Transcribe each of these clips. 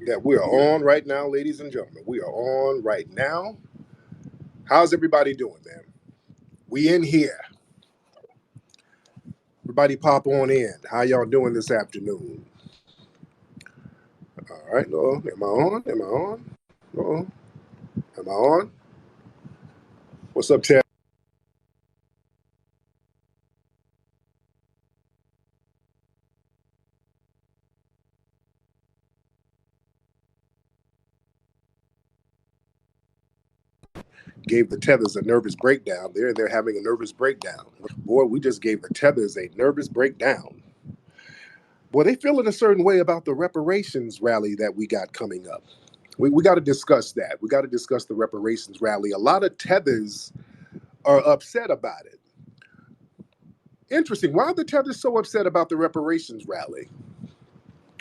that we are on right now, ladies and gentlemen. We are on right now. How's everybody doing, man? We in here. Everybody pop on in. How y'all doing this afternoon? All right. No, am I on? Am I on? No. Am I on? What's up, Ted? Gave the Tethers a nervous breakdown. They're having a nervous breakdown. Boy, we just gave the Tethers a nervous breakdown. Boy, they feeling a certain way about the reparations rally that we got coming up. We got to discuss that. We got to discuss the reparations rally. A lot of Tethers are upset about it. Interesting. Why are the Tethers so upset about the reparations rally?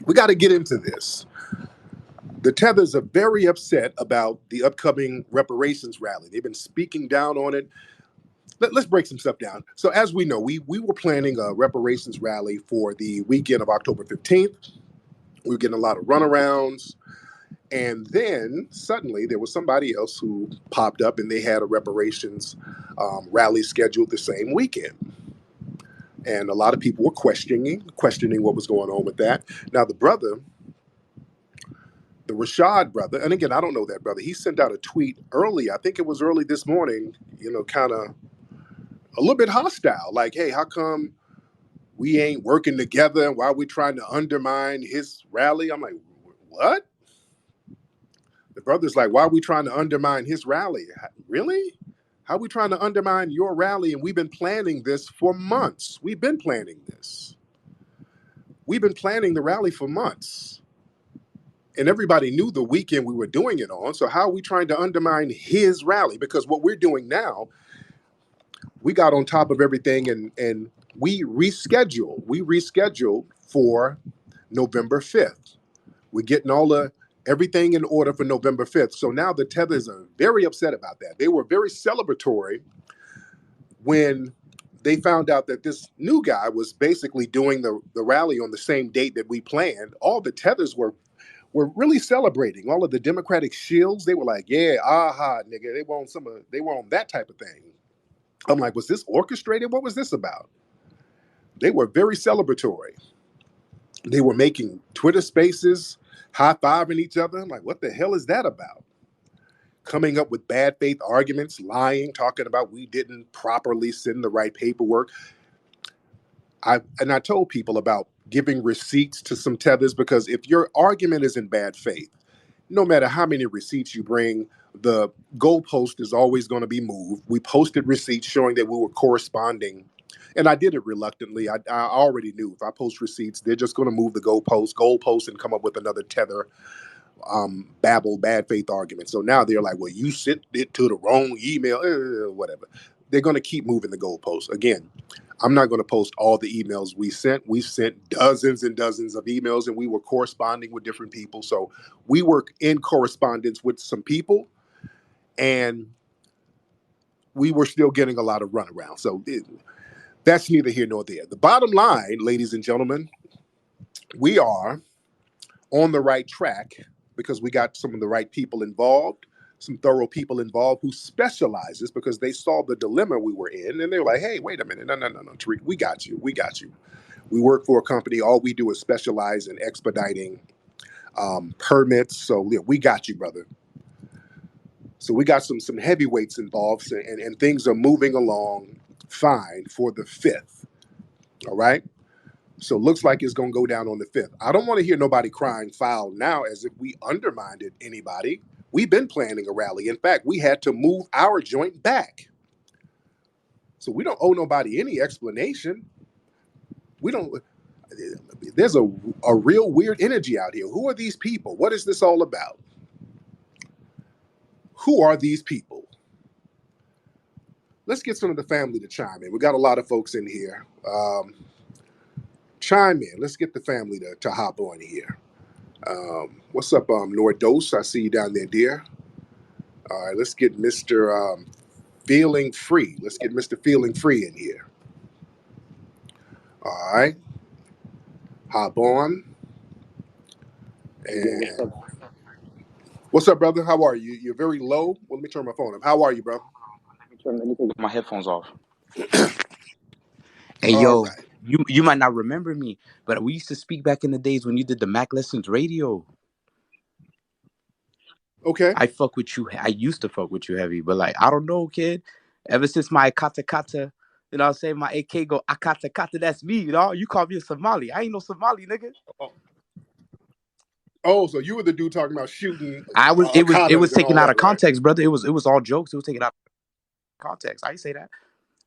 We got to get into this. The Tethers are very upset about the upcoming reparations rally. They've been speaking down on it. Let's break some stuff down. So as we know, we were planning a reparations rally for the weekend of October 15th. We were getting a lot of runarounds. And then suddenly there was somebody else who popped up and they had a reparations rally scheduled the same weekend. And a lot of people were questioning what was going on with that. Now the brother, the Rashad brother, and again, I don't know that brother. He sent out a tweet early. I think it was early this morning, kind of a little bit hostile. Like, hey, how come we ain't working together? Why are we trying to undermine his rally? I'm like, what? The brother's like, why are we trying to undermine his rally? Really? How are we trying to undermine your rally? And we've been planning this for months. We've been planning this. We've been planning the rally for months. And everybody knew the weekend we were doing it on. So how are we trying to undermine his rally? Because what we're doing now, we got on top of everything and we rescheduled for November 5th. We're getting everything in order for November 5th. So now the Tethers are very upset about that. They were very celebratory when they found out that this new guy was basically doing the rally on the same date that we planned. All the Tethers were really celebrating. All of the Democratic shields, they were like, yeah, aha, nigga. They were on that type of thing. I'm like, was this orchestrated? What was this about? They were very celebratory. They were making Twitter spaces, high-fiving each other. I'm like, what the hell is that about? Coming up with bad faith arguments, lying, talking about we didn't properly send the right paperwork. I told people about giving receipts to some Tethers because if your argument is in bad faith, no matter how many receipts you bring, the goalpost is always going to be moved. We posted receipts showing that we were corresponding. And I did it reluctantly. I already knew if I post receipts, they're just going to move the goalpost and come up with another Tether bad faith argument. So now they're like, well, you sent it to the wrong email, whatever. They're going to keep moving the goalposts. Again, I'm not going to post all the emails we sent. We sent dozens and dozens of emails and we were corresponding with different people. So we were in correspondence with some people and we were still getting a lot of runaround. So that's neither here nor there. The bottom line, ladies and gentlemen, we are on the right track because we got some of the right people involved, some thorough people involved who specializes because they saw the dilemma we were in and they were like, hey, wait a minute. No, Tariq, we got you. We work for a company. All we do is specialize in expediting permits. So yeah, we got you, brother. So we got some heavyweights involved and things are moving along fine for the 5th. All right. So it looks like it's going to go down on the 5th. I don't want to hear nobody crying foul now as if we undermined anybody. We've been planning a rally. In fact, we had to move our joint back. So we don't owe nobody any explanation. There's a real weird energy out here. Who are these people? What is this all about? Who are these people? Let's get some of the family to chime in. We got a lot of folks in here. Chime in. Let's get the family to hop on here. What's up, Nordos? I see you down there, dear. All right, let's get Mr. Feeling Free. Let's get Mr. Feeling Free in here. All right. Hop on. And what's up, brother? How are you? You're very low. Well, let me turn my phone up. How are you, bro? Let me take my headphones off. Hey, All yo, right. you might not remember me, but we used to speak back in the days when you did the Mac Lessons radio. Okay. I fuck with you. I used to fuck with you heavy, but like, I don't know, kid. Ever since my kata kata, you know what I'm saying? My AK go akata kata, that's me, you know? You call me a Somali. I ain't no Somali, nigga. Oh, so you were the dude talking about shooting It katas was and taken all out that, of right? context, brother. It was all jokes. It was taken out of context. I didn't say that.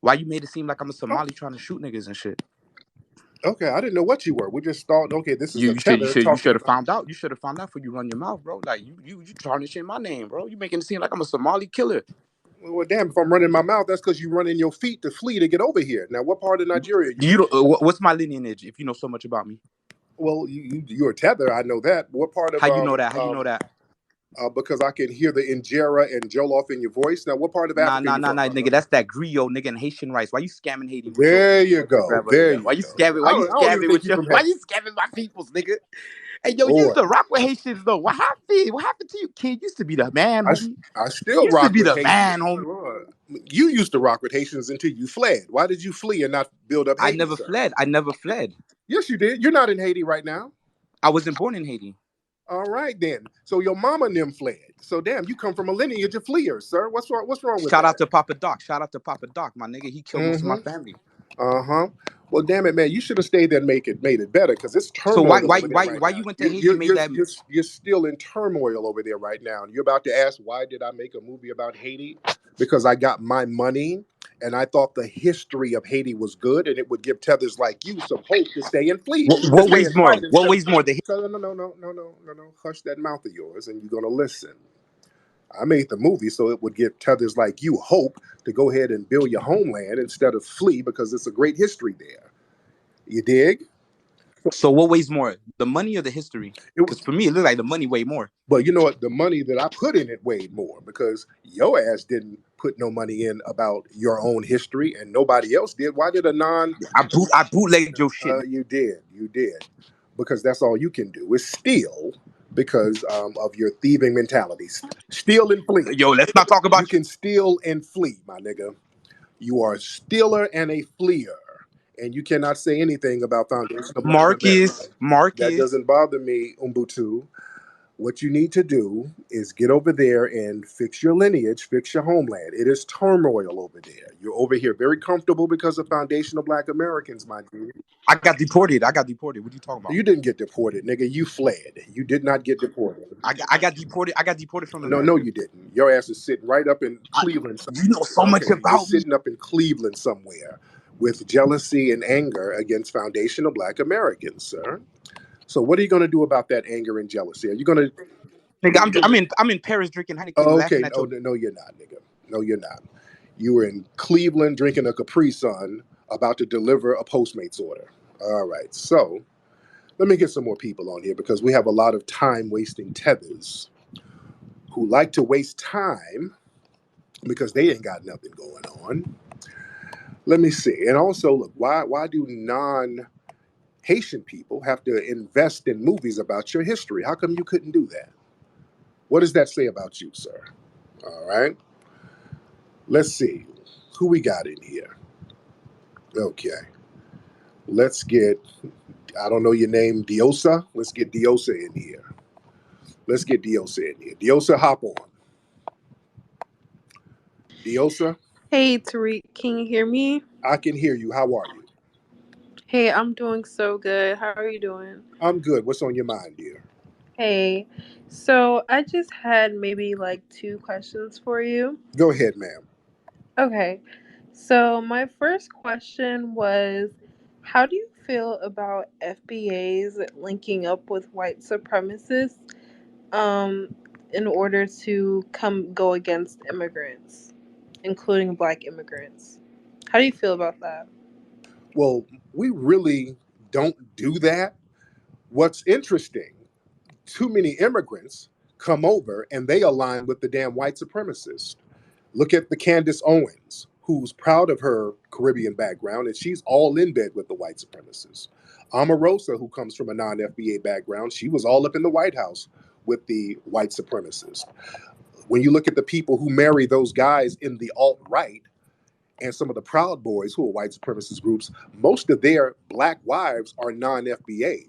Why you made it seem like I'm a Somali trying to shoot niggas and shit? Okay, I didn't know what you were. We just thought, okay, this is a You should tether talking have about. found out. You should have found out before you run your mouth, bro. Like you tarnishing my name, bro. You making it seem like I'm a Somali killer. Well, damn, if I'm running my mouth, that's because you running your feet to flee to get over here. Now, what part of Nigeria you You from? don't, what's my lineage? If you know so much about me, Well, you're a tether. I know that. What part of how you know that? How you know that? because I can hear the injera and jollof in your voice. Now, what part of Nah, Africa nah, you nah, from, nah, brother? nigga. That's that griot, nigga, and Haitian rice. Why you scamming Haiti with your There you with your go. grandmother? There There? you Why you go. scamming? Why you I don't even scamming think with you're your? from Why Haiti. you scamming my peoples, nigga? Hey, yo, you used Boy, to rock with Haitians though. What happened? What happened to you, kid? Used to be the man, homie. I still Used to rock be with the man, Haitians. homie. You used to rock with Haitians until you fled. Why did you flee and not build up I Haiti, never sir? fled. I never fled. Yes, you did. You're not in Haiti right now. I wasn't born in Haiti. All right, then. So your mama and them fled. So damn, you come from a lineage of fleers, sir. What's wrong? What's wrong with Shout out that? to Papa Doc. Shout out to Papa Doc, my nigga. He killed most of my Mm-hmm. family. Uh-huh. Well, damn it, man. You should have stayed there and made it better because it's So turmoil over there right why now. you went to Haiti and made that? You're still in turmoil over there right now. And you're about to ask, why did I make a movie about Haiti? Because I got my money and I thought the history of Haiti was good and it would give tethers like you some hope to stay and flee, to What stay weighs and more? fight What instead of. weighs more? The So no. Hush that mouth of yours and you're gonna listen. I made the movie so it would give tethers like you hope to go ahead and build your homeland instead of flee because it's a great history there. You dig? So what weighs more, the money or the history? It Because was, for me, it looked like the money weighed more. but you know what? The money that I put in it weighed more because your ass didn't put no money in about your own history and nobody else did. Why did a non? I bootlegged your shit. You did, because that's all you can do is steal because of your thieving mentalities. Steal and flee. Yo, let's not talk You about you. can steal and flee, my nigga. You are a stealer and a fleer, and you cannot say anything about Foundation of Black America. That Marcus. doesn't bother me, Umbutu. What you need to do is get over there and fix your lineage, fix your homeland. It is turmoil over there. You're over here very comfortable because of Foundation of Black Americans, my dude. I got deported. I got deported. What are you talking about? You didn't get deported, nigga. You fled. You did not get deported. I got deported. I got deported from No, America. you didn't. Your ass is sitting right up in Cleveland. You know so much Okay, you're about me. sitting up in Cleveland somewhere with jealousy and anger against Foundation of Black Americans, sir. So what are you going to do about that anger and jealousy? Are you going to? Nigga, I'm in Paris drinking Heineken, Oh, laughing okay. at Oh, your. no, you're not, nigga. No, you're not. You were in Cleveland drinking a Capri Sun, about to deliver a Postmates order. All right. So let me get some more people on here because we have a lot of time wasting tethers who like to waste time because they ain't got nothing going on. Let me see. And also, look, why do non Haitian people have to invest in movies about your history? How come you couldn't do that? What does that say about you, sir? All right. Let's see who we got in here. Okay. Let's get, I don't know your name, Diosa. Let's get Diosa in here. Let's get Diosa in here. Diosa, hop on. Diosa, Hey Tariq, can you hear me? I can hear you. How are you? Hey, I'm doing so good. How are you doing? I'm good. What's on your mind, dear? Hey, so I just had maybe like two questions for you. Go ahead, ma'am. Okay, so my first question was, how do you feel about FBAs linking up with white supremacists um, in order to go against immigrants, including black immigrants? How do you feel about that? Well, we really don't do that. What's interesting, too many immigrants come over and they align with the damn white supremacists. Look at the Candace Owens, who's proud of her Caribbean background, and she's all in bed with the white supremacists. Omarosa, who comes from a non-FBA background, she was all up in the White House with the white supremacists. When you look at the people who marry those guys in the alt-right and some of the Proud Boys, who are white supremacist groups, most of their black wives are non-FBA.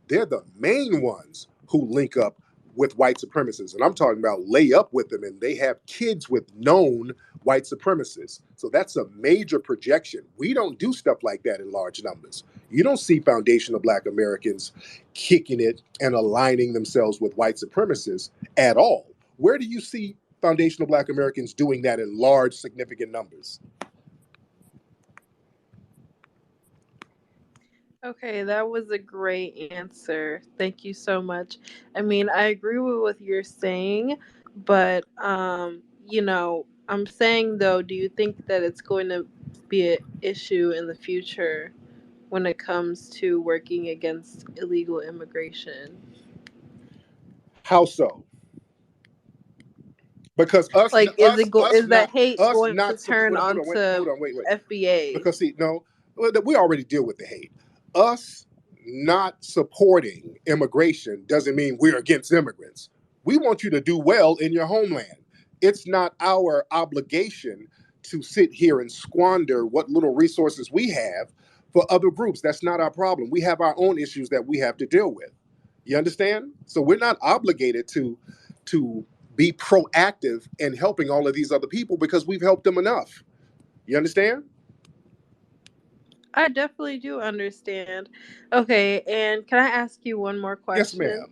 They're the main ones who link up with white supremacists. And I'm talking about lay up with them, and they have kids with known white supremacists. So that's a major projection. We don't do stuff like that in large numbers. You don't see foundational Black Americans kicking it and aligning themselves with white supremacists at all. Where do you see foundational Black Americans doing that in large, significant numbers? Okay, that was a great answer. Thank you so much. I mean, I agree with what you're saying, but I'm saying though, do you think that it's going to be an issue in the future when it comes to working against illegal immigration? How so? Because Like, is that hate us going to not turn hold on, wait, onto hold on, wait. FBA? Because see, no, we already deal with the hate. Us not supporting immigration doesn't mean we're against immigrants. We want you to do well in your homeland. It's not our obligation to sit here and squander what little resources we have for other groups. That's not our problem. We have our own issues that we have to deal with. You understand? So we're not obligated to be proactive in helping all of these other people because we've helped them enough. You understand? I definitely do understand. Okay, and can I ask you one more Yes, question? ma'am.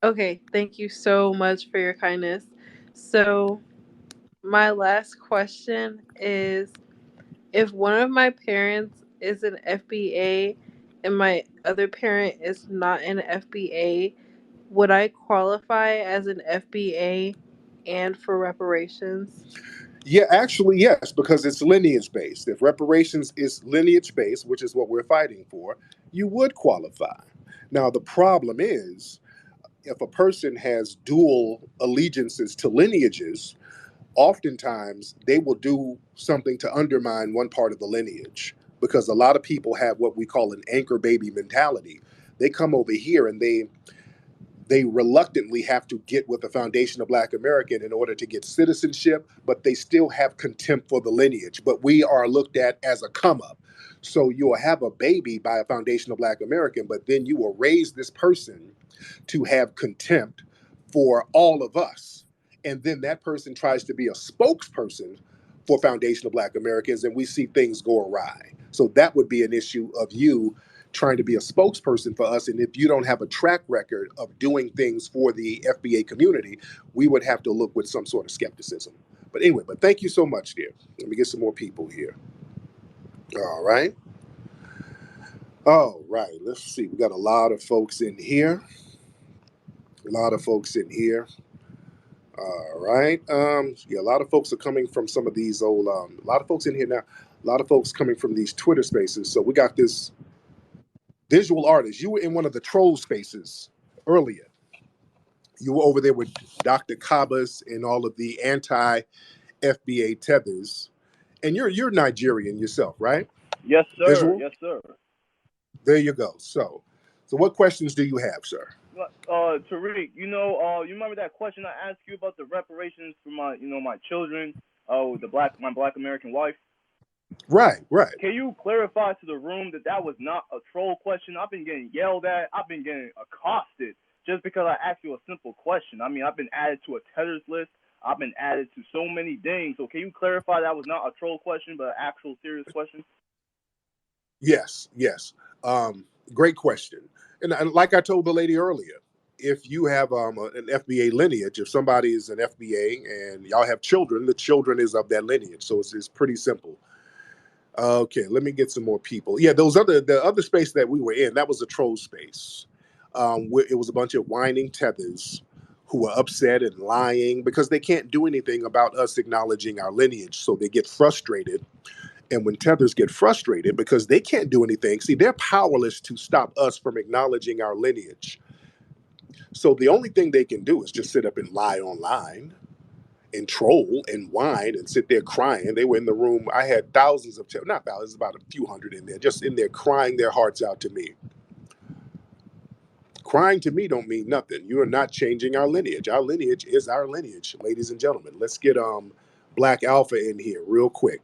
Okay, thank you so much for your kindness. So, my last question is, if one of my parents is an FBA and my other parent is not an FBA, would I qualify as an FBA and for reparations? Yeah, actually, yes, because it's lineage based. If reparations is lineage based, which is what we're fighting for, you would qualify. Now, the problem is if a person has dual allegiances to lineages, oftentimes they will do something to undermine one part of the lineage because a lot of people have what we call an anchor baby mentality. They come over here and they reluctantly have to get with a foundation of Black American in order to get citizenship, but they still have contempt for the lineage. But we are looked at as a come up. So you'll have a baby by a foundation of Black American, but then you will raise this person to have contempt for all of us. And then that person tries to be a spokesperson for foundational Black Americans, and we see things go awry. So that would be an issue of you trying to be a spokesperson for us. And if you don't have a track record of doing things for the FBA community, we would have to look with some sort of skepticism. But anyway, but thank you so much, dear. Let me get some more people here. All right. All right. Let's see. We got a lot of folks in here. A lot of folks in here. All right. Yeah, a lot of folks are coming from some of these old, a lot of folks in here now. A lot of folks coming from these Twitter spaces. So we got this visual artist. You were in one of the troll spaces earlier. You were over there with Dr. Kabas and all of the anti-FBA tethers. And you're Nigerian yourself, right? Yes, sir. Visual? Yes, sir. There you go. So what questions do you have, sir? Tariq, you remember that question I asked you about the reparations for my children, my Black American wife? Right. Can you clarify to the room that was not a troll question? I've been getting yelled at. I've been getting accosted just because I asked you a simple question. I mean, I've been added to a Tether's list. I've been added to so many things. So can you clarify that was not a troll question, but an actual serious question? Yes. Great question. And like I told the lady earlier, if you have an FBA lineage, if somebody is an FBA and y'all have children, the children is of that lineage. So it's pretty simple. Okay, let me get some more people. Yeah, the other space that we were in, that was a troll space. Where it was a bunch of whining tethers who were upset and lying because they can't do anything about us acknowledging our lineage. So they get frustrated. And when tethers get frustrated because they can't do anything, see, they're powerless to stop us from acknowledging our lineage. So the only thing they can do is just sit up and lie online. and troll and whine and sit there crying. They were in the room. I had thousands of, not thousands, about a few hundred in there, just in there crying their hearts out to me. Crying to me don't mean nothing. You are not changing our lineage. Our lineage is our lineage, ladies and gentlemen. Let's get Black Alpha in here real quick.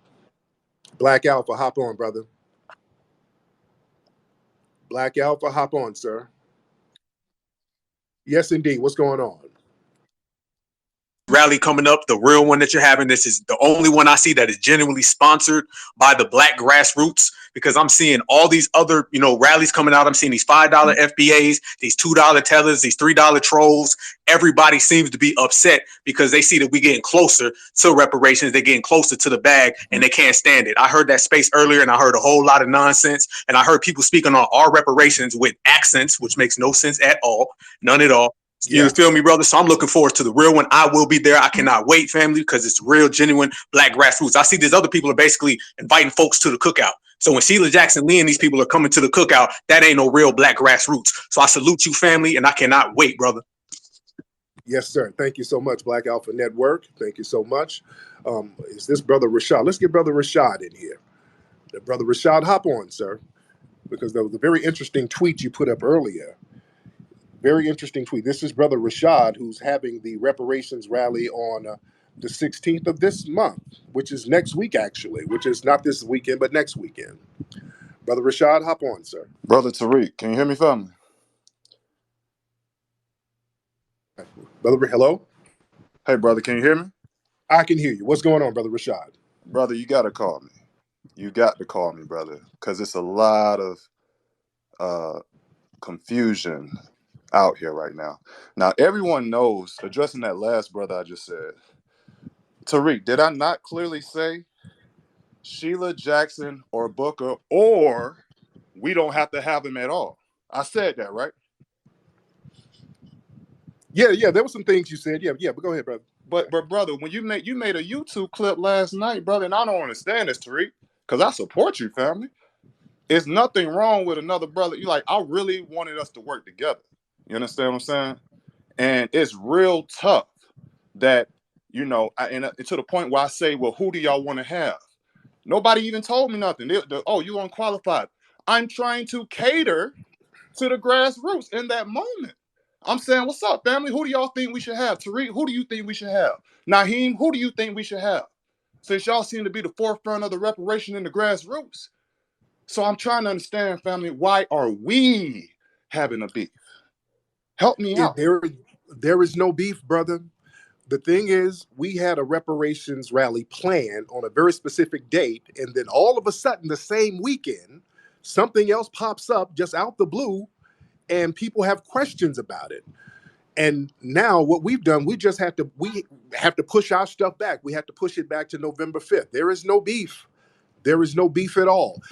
Black Alpha, hop on, brother. Black Alpha, hop on, sir. Yes, indeed. What's going on? Rally coming up, the real one that you're having. This is the only one I see that is genuinely sponsored by the Black Grassroots, because I'm seeing all these other, rallies coming out. I'm seeing these $5 FBAs, these $2 tethers, these $3 trolls. Everybody seems to be upset because they see that we're getting closer to reparations. They're getting closer to the bag and they can't stand it. I heard that space earlier and I heard a whole lot of nonsense, and I heard people speaking on our reparations with accents, which makes no sense at all. None at all. You feel me, brother? So I'm looking forward to the real one. I will be there. I cannot wait, family, because it's real, genuine Black Grassroots. I see these other people are basically inviting folks to the cookout. So when Sheila Jackson Lee and these people are coming to the cookout, that ain't no real Black Grassroots. So I salute you, family, and I cannot wait, brother. Yes, sir. Thank you so much, Black Alpha Network. Thank you so much. Is this Brother Rashad? Let's get Brother Rashad in here. Brother Rashad, hop on, sir, because there was a very interesting tweet you put up earlier. Very interesting tweet. This is Brother Rashad, who's having the reparations rally on the 16th of this month, which is next week, actually, which is not this weekend, but next weekend. Brother Rashad, hop on, sir. Brother Tariq, can you hear me, family? Brother, hello? Hey, brother, can you hear me? I can hear you. What's going on, Brother Rashad? Brother, you got to call me. You got to call me, brother, because it's a lot of confusion out here right now. Now, everyone knows, addressing that last brother I just said, Tariq, did I not clearly say Sheila Jackson or Booker, or we don't have to have him at all? I said that, right? Yeah, there were some things you said. Yeah, but go ahead, brother. But brother, when you made a YouTube clip last night, brother, and I don't understand this, Tariq, because I support you, family. It's nothing wrong with another brother. I really wanted us to work together. You understand what I'm saying? And it's real tough that, and to the point where I say, well, who do y'all want to have? Nobody even told me nothing. You unqualified. I'm trying to cater to the grassroots in that moment. I'm saying, what's up, family? Who do y'all think we should have? Tariq, who do you think we should have? Naheem, who do you think we should have? Since y'all seem to be the forefront of the reparation in the grassroots. So I'm trying to understand, family, why are we having a beef? Help me out. There is no beef, brother. The thing is, we had a reparations rally planned on a very specific date, and then all of a sudden, the same weekend, something else pops up just out the blue, and people have questions about it. And now what we've done, we have to push our stuff back. We have to push it back to November 5th. There is no beef. There is no beef at all.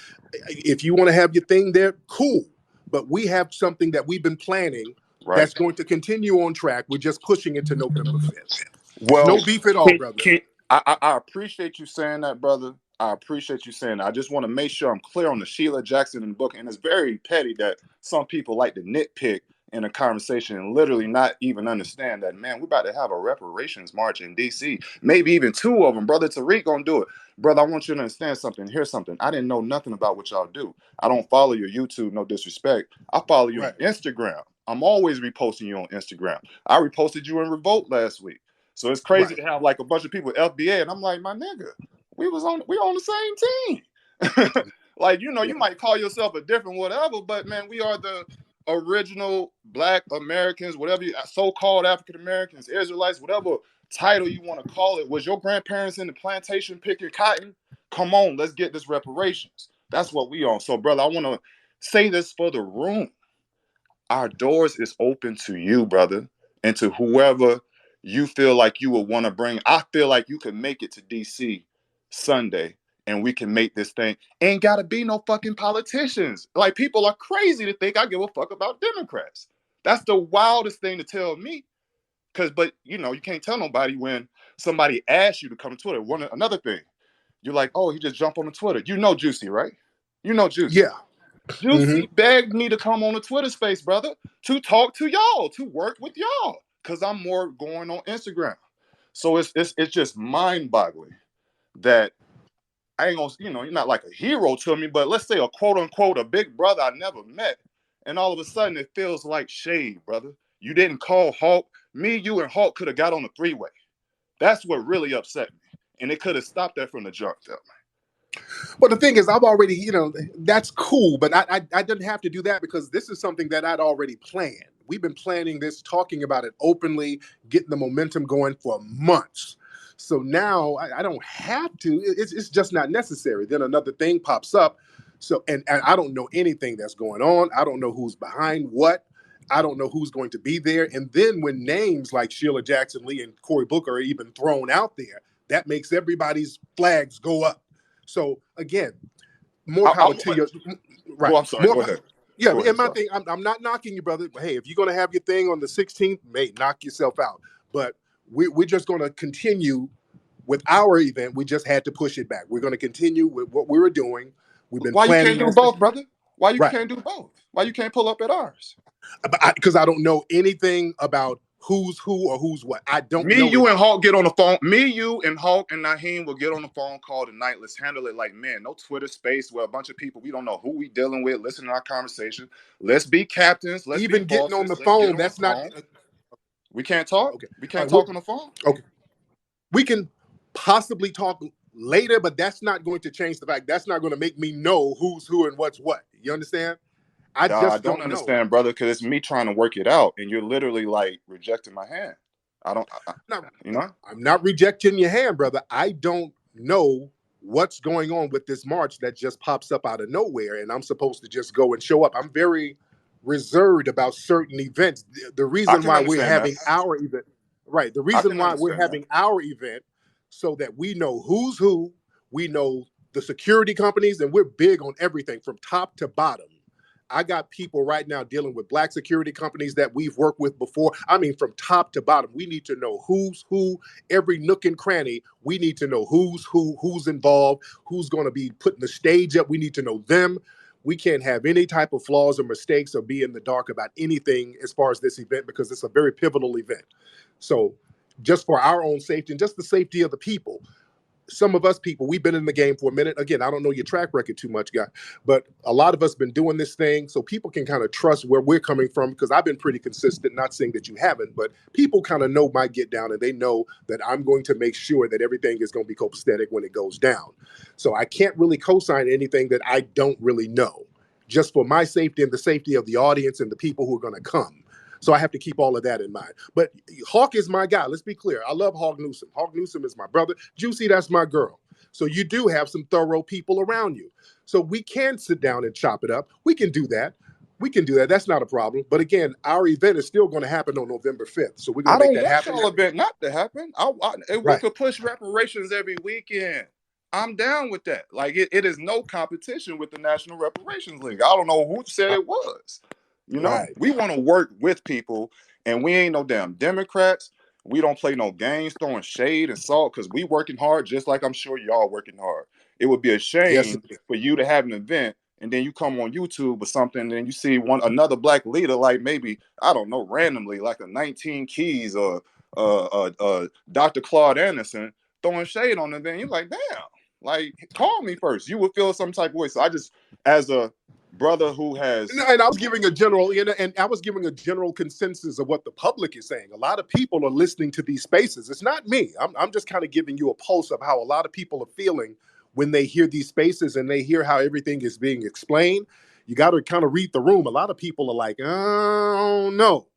If you want to have your thing there, cool. But we have something that we've been planning that's going to continue on track. We're just pushing it to November 5th. Well, no beef at all, brother. I appreciate you saying that, brother. I appreciate you saying that. I just want to make sure I'm clear on the Sheila Jackson and book. And it's very petty that some people like to nitpick in a conversation and literally not even understand that, man, we're about to have a reparations march in D.C. Maybe even two of them. Brother Tariq gonna do it. Brother, I want you to understand something. Here's something. I didn't know nothing about what y'all do. I don't follow your YouTube, no disrespect. I follow you on Instagram. I'm always reposting you on Instagram. I reposted you in Revolt last week. So it's crazy to have like a bunch of people FBA, and I'm like, my nigga, we on the same team. You might call yourself a different whatever, but man, we are the original Black Americans, whatever so-called African Americans, Israelites, whatever title you want to call it. Was your grandparents in the plantation picking cotton? Come on, let's get this reparations. That's what we on. So, brother, I want to say this for the room. Our doors is open to you, brother, and to whoever you feel like you would want to bring. I feel like you can make it to DC Sunday and we can make this thing. Ain't got to be no fucking politicians. Like, people are crazy to think I give a fuck about Democrats. That's the wildest thing to tell me. But you can't tell nobody when somebody asks you to come to Twitter. Another thing, you're like, oh, he just jumped on the Twitter. You know Juicy, right? You know Juicy. Yeah. Juicy begged me to come on the Twitter space, brother, to talk to y'all, to work with y'all, because I'm more going on Instagram. So it's just mind-boggling that I ain't gonna, you're not like a hero to me, but let's say a quote unquote a big brother I never met, and all of a sudden it feels like shade, brother. You didn't call Hulk. Me, you, and Hulk could have got on the three-way. That's what really upset me, and it could have stopped that from the jump, felt me. Well, the thing is, I've already, that's cool, but I didn't have to do that because this is something that I'd already planned. We've been planning this, talking about it openly, getting the momentum going for months. So now I don't have to. It's just not necessary. Then another thing pops up. So and I don't know anything that's going on. I don't know who's behind what. I don't know who's going to be there. And then when names like Sheila Jackson Lee and Cory Booker are even thrown out there, that makes everybody's flags go up. So again, more power to you. Right. I'm sorry. Go ahead. Yeah, Go and my ahead, thing, I'm not knocking you, brother. But hey, if you're gonna have your thing on the 16th, mate, knock yourself out. But we're just gonna continue with our event. We just had to push it back. We're gonna continue with what we were doing. We've been Why you planning can't do this. both, brother? Why you Right. can't do both? Why you can't pull up at ours? Because I don't know anything about who's who or who's what. I don't know. Me, you, and Hulk get on the phone. Me, you, and Hulk and Naheem will get on the phone call tonight. Let's handle it like men. No Twitter space where a bunch of people, we don't know who we dealing with, listen to our conversation. Let's be captains. Let's even be getting bosses. on the Let's phone. on That's the not. We can't talk. Okay. We can't talk on the phone. Okay. We can possibly talk later, but that's not going to change the fact. That's not going to make me know who's who and what's what. You understand? I just don't understand, brother, because it's me trying to work it out, and you're literally like rejecting my hand. I'm not rejecting your hand, brother. I don't know what's going on with this march that just pops up out of nowhere, and I'm supposed to just go and show up. I'm very reserved about certain events. The reason why we're having our event, right? The reason why we're having our event, so that we know who's who, we know the security companies, and we're big on everything from top to bottom. I got people right now dealing with black security companies that we've worked with before. I mean, from top to bottom, we need to know who's who, every nook and cranny. We need to know who's who, who's involved, who's going to be putting the stage up. We need to know them. We can't have any type of flaws or mistakes or be in the dark about anything as far as this event, because it's a very pivotal event. So just for our own safety and just the safety of the people, some of us people, we've been in the game for a minute. Again, I don't know your track record too much, guy, but a lot of us been doing this thing, so people can kind of trust where we're coming from, because I've been pretty consistent, not saying that you haven't, but people kind of know my get down, and they know that I'm going to make sure that everything is going to be copacetic when it goes down. So I can't really co-sign anything that I don't really know, just for my safety and the safety of the audience and the people who are going to come. So I have to keep all of that in mind. But Hawk is my guy. Let's be clear. I love Hawk Newsom. Hawk Newsom is my brother. Juicy, that's my girl. So you do have some thorough people around you. So we can sit down and chop it up. We can do that. That's not a problem. But again, our event is still going to happen on November 5th. So we're going to make that happen. I don't want y'all event not to happen. If we could push reparations every weekend, I'm down with that. Like it is no competition with the National Reparations League. I don't know who said it was. We want to work with people, and we ain't no damn Democrats. We don't play no games throwing shade and salt, because we working hard just like I'm sure y'all working hard. It would be a shame for you to have an event and then you come on YouTube or something and then you see another black leader, like maybe, I don't know, randomly, like a 19 Keys or Dr. Claude Anderson throwing shade on them. Then you're like, damn, like, call me first. You would feel some type of way. So I just, as a brother who has, and I was giving a general consensus of what the public is saying. A lot of people are listening to these spaces. It's not me. I'm just kind of giving you a pulse of how a lot of people are feeling when they hear these spaces and they hear how everything is being explained. You got to kind of read the room. A lot of people are like, oh no,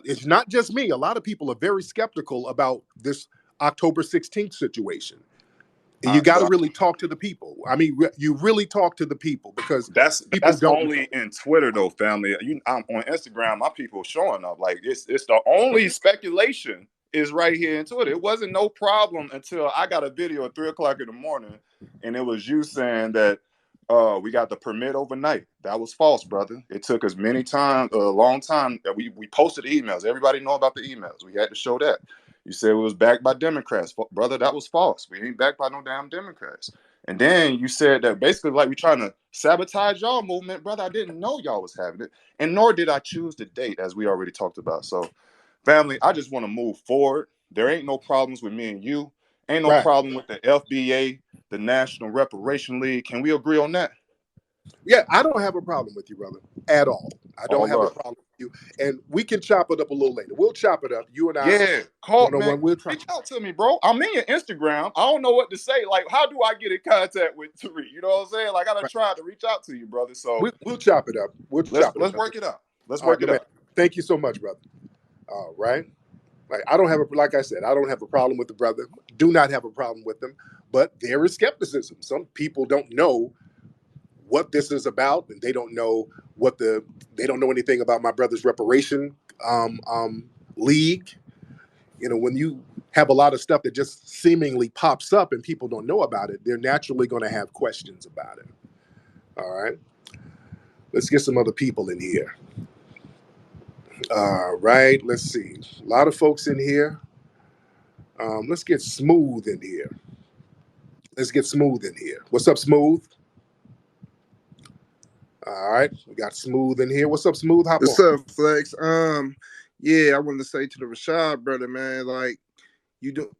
it's not just me. A lot of people are very skeptical about this October 16th situation. You got to really talk to the people. I mean, you really talk to the people, because that's only in Twitter though, family. I'm on Instagram, my people showing up. Like it's the only speculation is right here in Twitter. It wasn't no problem until I got a video at 3:00 in the morning, and it was you saying that we got the permit overnight. That was false, brother. It took us a long time. We posted the emails. Everybody know about the emails. We had to show that. You said it was backed by Democrats. Brother, that was false. We ain't backed by no damn Democrats. And then you said that basically like we trying to sabotage y'all movement. Brother, I didn't know y'all was having it. And nor did I choose the date, as we already talked about. So, family, I just want to move forward. There ain't no problems with me and you. Ain't no Right. problem with the FBA, the National Reparation League. Can we agree on that? Yeah, I don't have a problem with you, brother, at all. I don't All have a love. problem with you. And we can chop it up a little later. We'll chop it up. You and I, Yeah, call, one on man. one. We'll try. Reach out to me, bro. I'm in your Instagram. I don't know what to say. Like, how do I get in contact with Tariq? You know what I'm saying? Like, I done Right. tried to reach out to you, brother. So We'll chop it up. We'll chop it up, let's brother. work it out. Let's All right, work no it man. out. Thank you so much, brother. All right. Like I don't have a like I said, I don't have a problem with the brother. Do not have a problem with them. But there is skepticism. Some people don't know what this is about, and they don't know they don't know anything about my brother's reparation league. You know, when you have a lot of stuff that just seemingly pops up and people don't know about it, they're naturally going to have questions about it. All right. Let's get some other people in here. All right. Let's see. A lot of folks in here. Let's get Smooth in here. Let's get Smooth in here. What's up, Smooth? All right. We got Smooth in here. What's up, Smooth? Hop What's on. up, Flex? Yeah, I wanted to say to the Rashad brother, man, like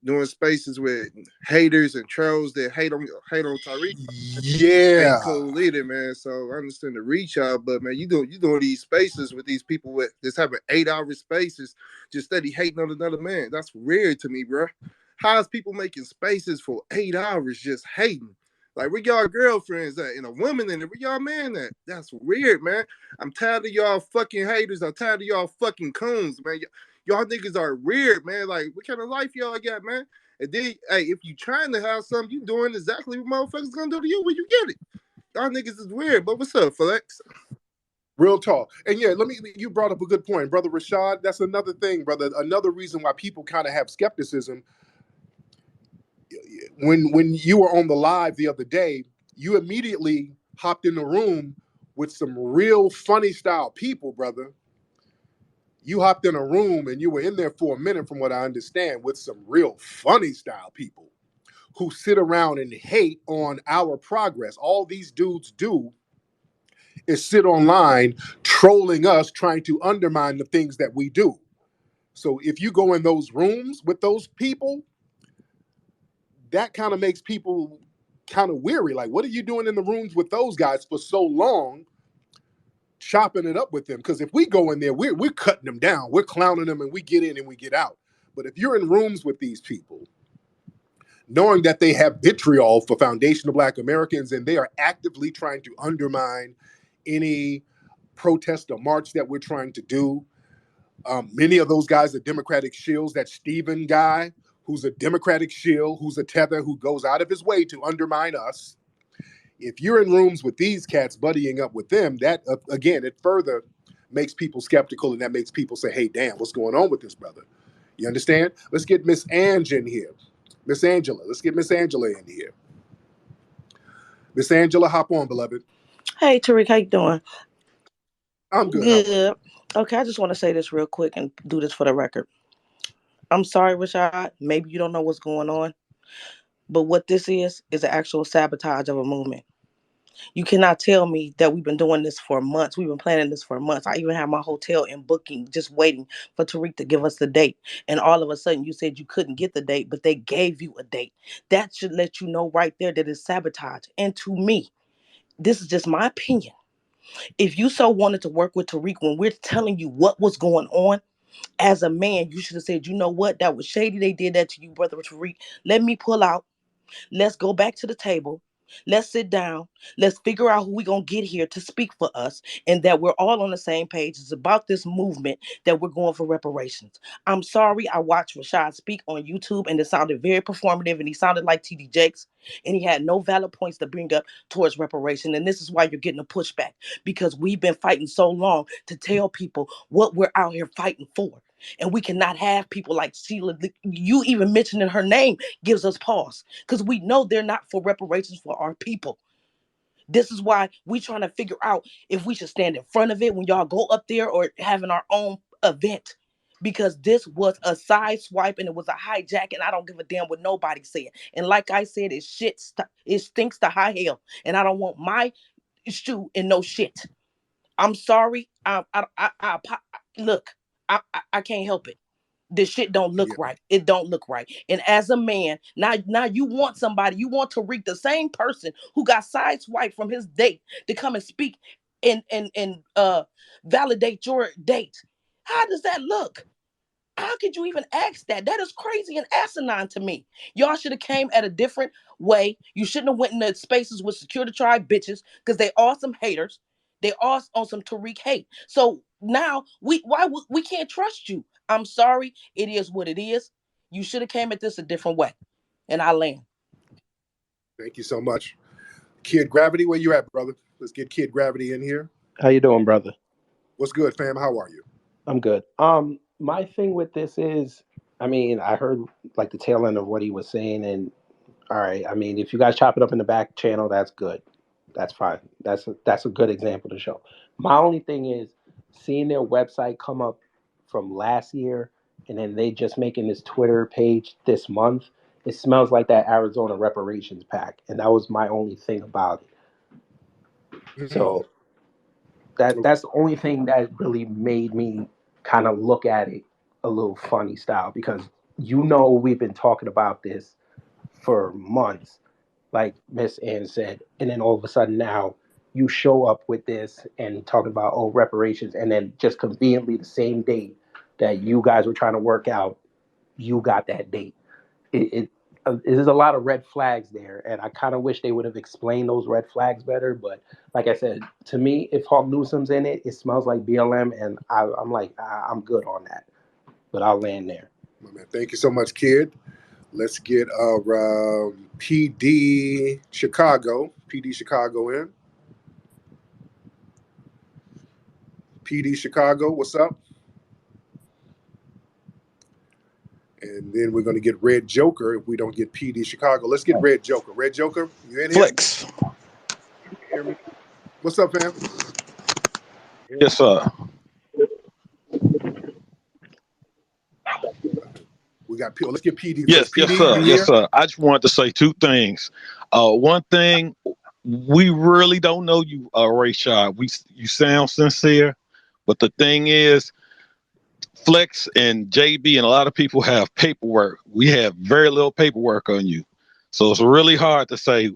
doing spaces with haters and trolls that hate on Tariq Yeah. ain't cool either, man. So I understand the reach out, but man, you doing these spaces with these people with just having 8 hour spaces, just steady hating on another man. That's weird to me, bro. How is people making spaces for 8 hours just hating? Like where y'all girlfriends at and a woman in it, where y'all man at? That's weird, man. I'm tired of y'all fucking haters. I'm tired of y'all fucking coons, man. Y'all niggas are weird, man. Like what kind of life y'all got, man? And then, hey, if you trying to have something, you doing exactly what motherfuckers gonna do to you when you get it. Y'all niggas is weird, but what's up, Flex? Real talk. And yeah, you brought up a good point, brother Rashad. That's another thing, brother. Another reason why people kind of have skepticism. When you were on the live the other day, you immediately hopped in the room with some real funny style people, brother. You hopped in a room and you were in there for a minute, from what I understand, with some real funny style people who sit around and hate on our progress. All these dudes do is sit online trolling us, trying to undermine the things that we do. So if you go in those rooms with those people, that kind of makes people kind of weary. Like, what are you doing in the rooms with those guys for so long, chopping it up with them? Because if we go in there, we're cutting them down, we're clowning them, and we get in and we get out. But if you're in rooms with these people, knowing that they have vitriol for foundational Black Americans and they are actively trying to undermine any protest or march that we're trying to do. Many of those guys are Democratic shills. That Stephen guy, who's a Democratic shill, who's a tether, who goes out of his way to undermine us. If you're in rooms with these cats buddying up with them, that, again, it further makes people skeptical, and that makes people say, hey, damn, what's going on with this brother? You understand? Let's get Miss Ange in here. Miss Angela. Let's get Miss Angela in here. Miss Angela, hop on, beloved. Hey Tariq, how you doing? I'm good. How are you? Good. Okay, I just want to say this real quick and do this for the record. I'm sorry, Rashad. Maybe you don't know what's going on, but what this is an actual sabotage of a movement. You cannot tell me that we've been doing this for months. We've been planning this for months. I even have my hotel in booking, just waiting for Tariq to give us the date. And all of a sudden, you said you couldn't get the date, but they gave you a date. That should let you know right there that it's sabotage. And to me, this is just my opinion. If you so wanted to work with Tariq when we're telling you what was going on, as a man, you should have said, you know what, that was shady. They did that to you, brother Tariq. Let me pull out. Let's go back to the table. Let's sit down. Let's figure out who we're going to get here to speak for us and that we're all on the same page. It's about this movement that we're going for reparations. I'm sorry. I watched Rashad speak on YouTube and it sounded very performative and he sounded like TD Jakes and he had no valid points to bring up towards reparation. And this is why you're getting a pushback because we've been fighting so long to tell people what we're out here fighting for. And we cannot have people like Sheila. You even mentioning her name gives us pause because we know they're not for reparations for our people. This is why we trying to figure out if we should stand in front of it when y'all go up there or having our own event. Because this was a side swipe and it was a hijack, and I don't give a damn what nobody said. And like I said, it stinks to high hell, and I don't want my shoe in no shit. I'm sorry. Look, I can't help it. This shit don't look Yeah. right. It don't look right. And as a man, now you want somebody, you want Tariq, the same person who got sideswiped from his date, to come and speak and validate your date. How does that look? How could you even ask that? That is crazy and asinine to me. Y'all should have came at a different way. You shouldn't have went in the spaces with security tribe bitches, because they are some haters. They are on some Tariq hate. So now we can't trust you. I'm sorry. It is what it is. You should have came at this a different way. And I land. Thank you so much. Kid Gravity, where you at, brother? Let's get Kid Gravity in here. How you doing, brother? What's good, fam? How are you? I'm good. My thing with this is, I mean, I heard like the tail end of what he was saying, and all right, I mean, if you guys chop it up in the back channel, that's good. That's fine. That's a good example to show. My only thing is seeing their website come up from last year, and then they just making this Twitter page this month. It smells like that Arizona reparations pack, and that was my only thing about it. So that's the only thing that really made me kind of look at it a little funny style, because we've been talking about this for months, like Miss Ann said, and then all of a sudden now you show up with this and talking about reparations, and then just conveniently the same date that you guys were trying to work out, you got that date. There's a lot of red flags there, and I kind of wish they would have explained those red flags better. But like I said, to me, if Hawk Newsom's in it, it smells like BLM, and I'm like, I'm good on that. But I'll land there. My man, thank you so much, Kid. Let's get PD Chicago in. PD Chicago, what's up? And then we're going to get Red Joker if we don't get PD Chicago. Let's get Red Joker. Red Joker, you in here? Flex. Hear me? What's up, fam? Yes, sir. We got people. Let's get PD Yes, first. PD, yes, sir. you Yes, here? sir. I just wanted to say two things. One thing, we really don't know you, Rayshad. You sound sincere, but the thing is, Flex and JB and a lot of people have paperwork. We have very little paperwork on you, so it's really hard to say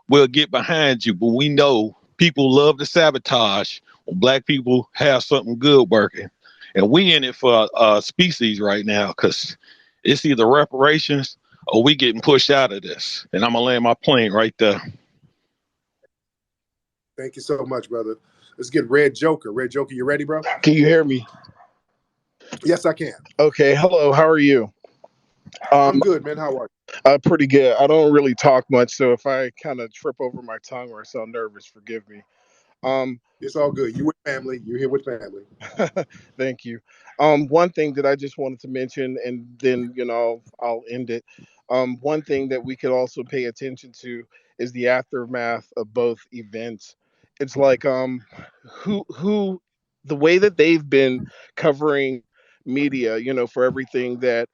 we'll get behind you. But we know people love to sabotage when black people have something good working, and we in it for species right now, because it's either reparations or we getting pushed out of this. And I'm gonna land my plane right there. Thank you so much, brother. Let's get Red Joker. Red Joker, you ready, bro? Can you hear me? Yes, I can. Okay. Hello. How are you? I'm good, man. How are you? Pretty good. I don't really talk much, so if I kind of trip over my tongue or I sound nervous, forgive me. It's all good. You with family. You're here with family. Thank you. One thing that I just wanted to mention, and then I'll end it. One thing that we could also pay attention to is the aftermath of both events. It's like who the way that they've been covering media, for everything that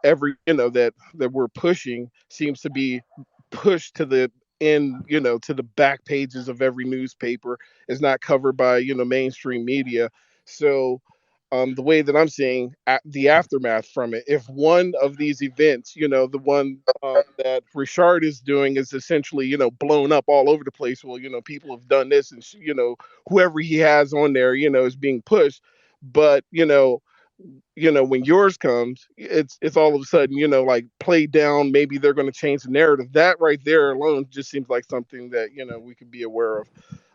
that we're pushing seems to be pushed to the end, to the back pages of every newspaper, is not covered by mainstream media. So the way that I'm seeing the aftermath from it, if one of these events, the one that Richard is doing, is essentially blown up all over the place, well, people have done this, and whoever he has on there, is being pushed. But when yours comes, it's all of a sudden, like played down. Maybe they're going to change the narrative. That right there alone just seems like something that we could be aware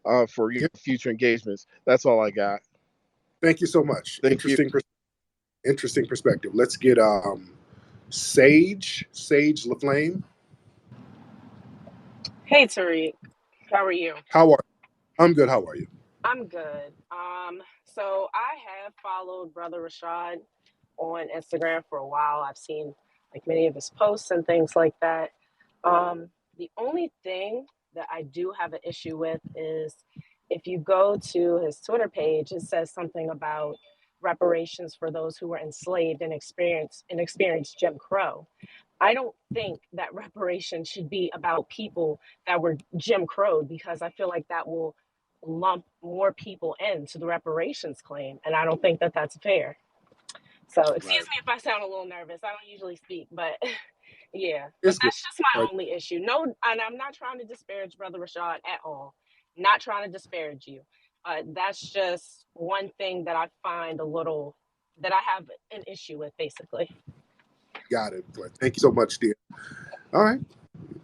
of for future engagements. That's all I got. Thank you so much. Thank you. Interesting perspective. Let's get Sage LaFlame. Hey Tariq, how are you? I'm good. How are you? I'm good. So I have followed Brother Rashad on Instagram for a while. I've seen like many of his posts and things like that. The only thing that I do have an issue with is if you go to his Twitter page, it says something about reparations for those who were enslaved and experienced Jim Crow. I don't think that reparations should be about people that were Jim Crowed, because I feel like that will lump more people into the reparations claim, and I don't think that that's fair. So Right. excuse me if I sound a little nervous. I don't usually speak, but yeah, but It's good. that's just my only issue. No, and I'm not trying to disparage Brother Rashad at all. Not trying to disparage you. That's just one thing that I find that I have an issue with, basically. Got it. Thank you so much, dear. All right.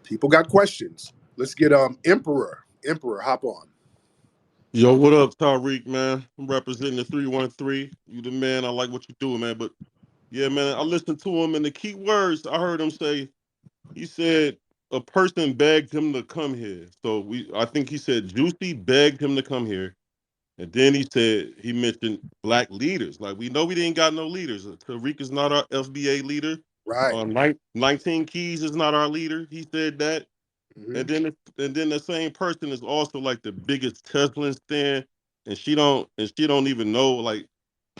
People got questions. Let's get Emperor. Emperor, hop on. Yo, what up, Tariq, man? I'm representing the 313. You the man. I like what you doing, man. But yeah, man, I listened to him, and the key words I heard him say, he said a person begged him to come here. So I think he said Juicy begged him to come here. And then he mentioned black leaders. Like, we know we didn't got no leaders. Tariq is not our FBA leader. Right. 19 Keys is not our leader. He said that. Mm-hmm. And then the same person is also like the biggest Tesla stand, and she don't even know. Like,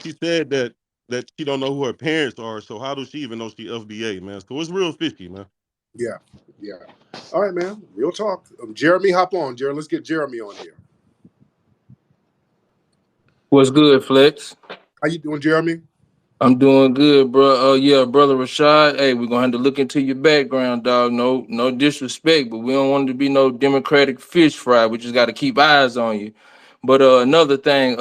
she said that she don't know who her parents are. So how does she even know she FBA, man? So it's real fishy, man. Yeah. Yeah. All right, man. Real talk. Jeremy, hop on. Jeremy, let's get Jeremy on here. What's good, Flex? How you doing, Jeremy? I'm doing good, bro. Yeah, brother Rashad. Hey, we're gonna have to look into your background, dog. No disrespect, but we don't want it to be no Democratic fish fry. We just got to keep eyes on you. But another thing,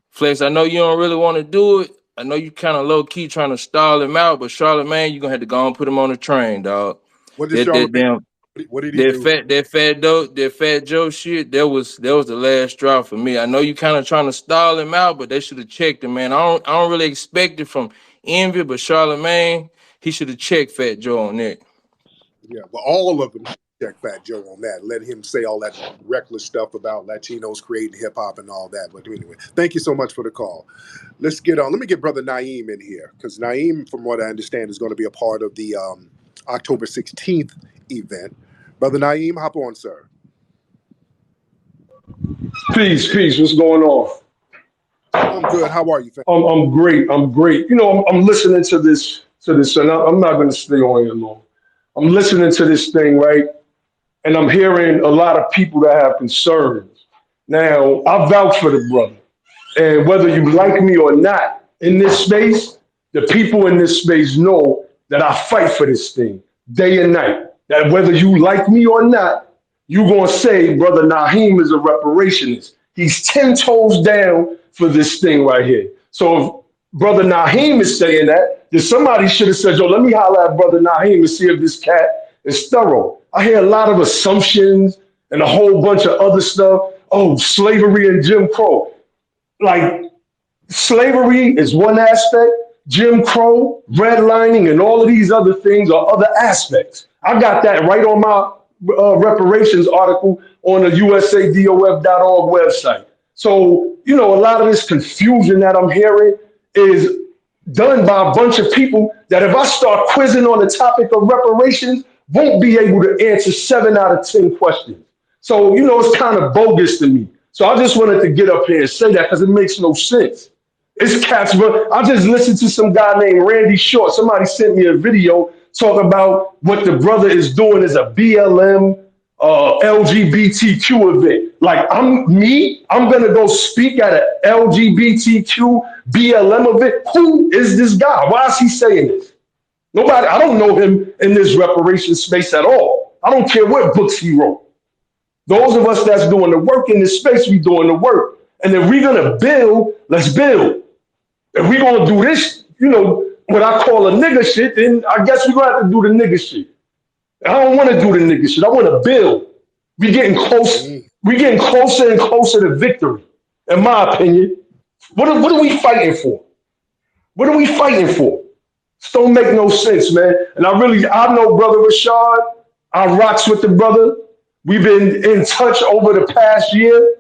Flex, I know you don't really want to do it. I know you kind of low key trying to stall him out, but Charlamagne, you're gonna have to go and put him on the train, dog. What did That Charlamagne? damn What did he do? that fat Joe shit, that was the last straw for me. I know you kind of trying to stall him out, but they should have checked him, man. I don't really expect it from Envy, but Charlamagne, he should have checked Fat Joe on that. Yeah, well, all of them check Fat Joe on that. Let him say all that reckless stuff about Latinos creating hip hop and all that. But anyway, thank you so much for the call. Let's get on. Let me get Brother Naeem in here, because Naeem, from what I understand, is going to be a part of the October 16th event. Brother Naeem, hop on, sir. Peace. What's going on? I'm good. How are you, fam? I'm great. You know, I'm listening to this, and I'm not going to stay on here long. I'm listening to this thing, right? And I'm hearing a lot of people that have concerns. Now, I vouch for the brother. And whether you like me or not, in this space, the people in this space know that I fight for this thing day and night. That whether you like me or not, you're going to say, Brother Naheem is a reparationist. He's 10 toes down for this thing right here. So if Brother Naheem is saying that, then somebody should have said, yo, let me holler at Brother Naheem and see if this cat is thorough. I hear a lot of assumptions and a whole bunch of other stuff. Oh, slavery and Jim Crow. Like, slavery is one aspect. Jim Crow, redlining, and all of these other things are other aspects. I got that right on my reparations article on the usadof.org website. So, you know, a lot of this confusion that I'm hearing is done by a bunch of people that if I start quizzing on the topic of reparations, won't be able to answer 7 out of 10 questions. So, you know, it's kind of bogus to me. So I just wanted to get up here and say that because it makes no sense. It's cats, bro. I just listened to some guy named Randy Short. Somebody sent me a video talking about what the brother is doing is a BLM LGBTQ event. Like I'm gonna go speak at an LGBTQ BLM event. Who is this guy? Why is he saying this? Nobody, I don't know him in this reparation space at all. I don't care what books he wrote. Those of us that's doing the work in this space, we doing the work. And if we're gonna build, let's build. If we're gonna do this, you know, what I call a nigga shit, then I guess we're gonna have to do the nigga shit. I don't want to do the nigga shit. I want to build. We getting close. We getting closer and closer to victory, in my opinion. What are we fighting for? What are we fighting for? This don't make no sense, man. And I know Brother Rashad. I rocks with the brother. We've been in touch over the past year.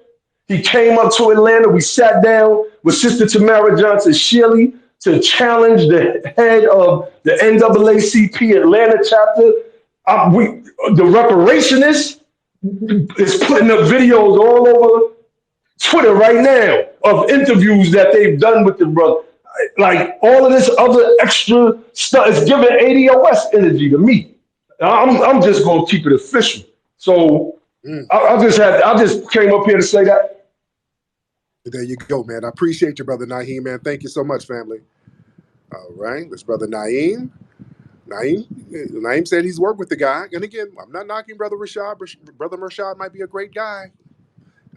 He came up to Atlanta. We sat down with Sister Tamara Johnson Shirley to challenge the head of the NAACP Atlanta chapter. The reparationist is putting up videos all over Twitter right now of interviews that they've done with the brother. Like all of this other extra stuff is giving ADOS energy to me. I'm just gonna keep it official. So I just came up here to say that. There you go, man. I appreciate you, Brother Naheem, man. Thank you so much, family. All right, this brother Naeem. Naeem said he's worked with the guy. And again, I'm not knocking Brother Rashad. Brother Rashad might be a great guy.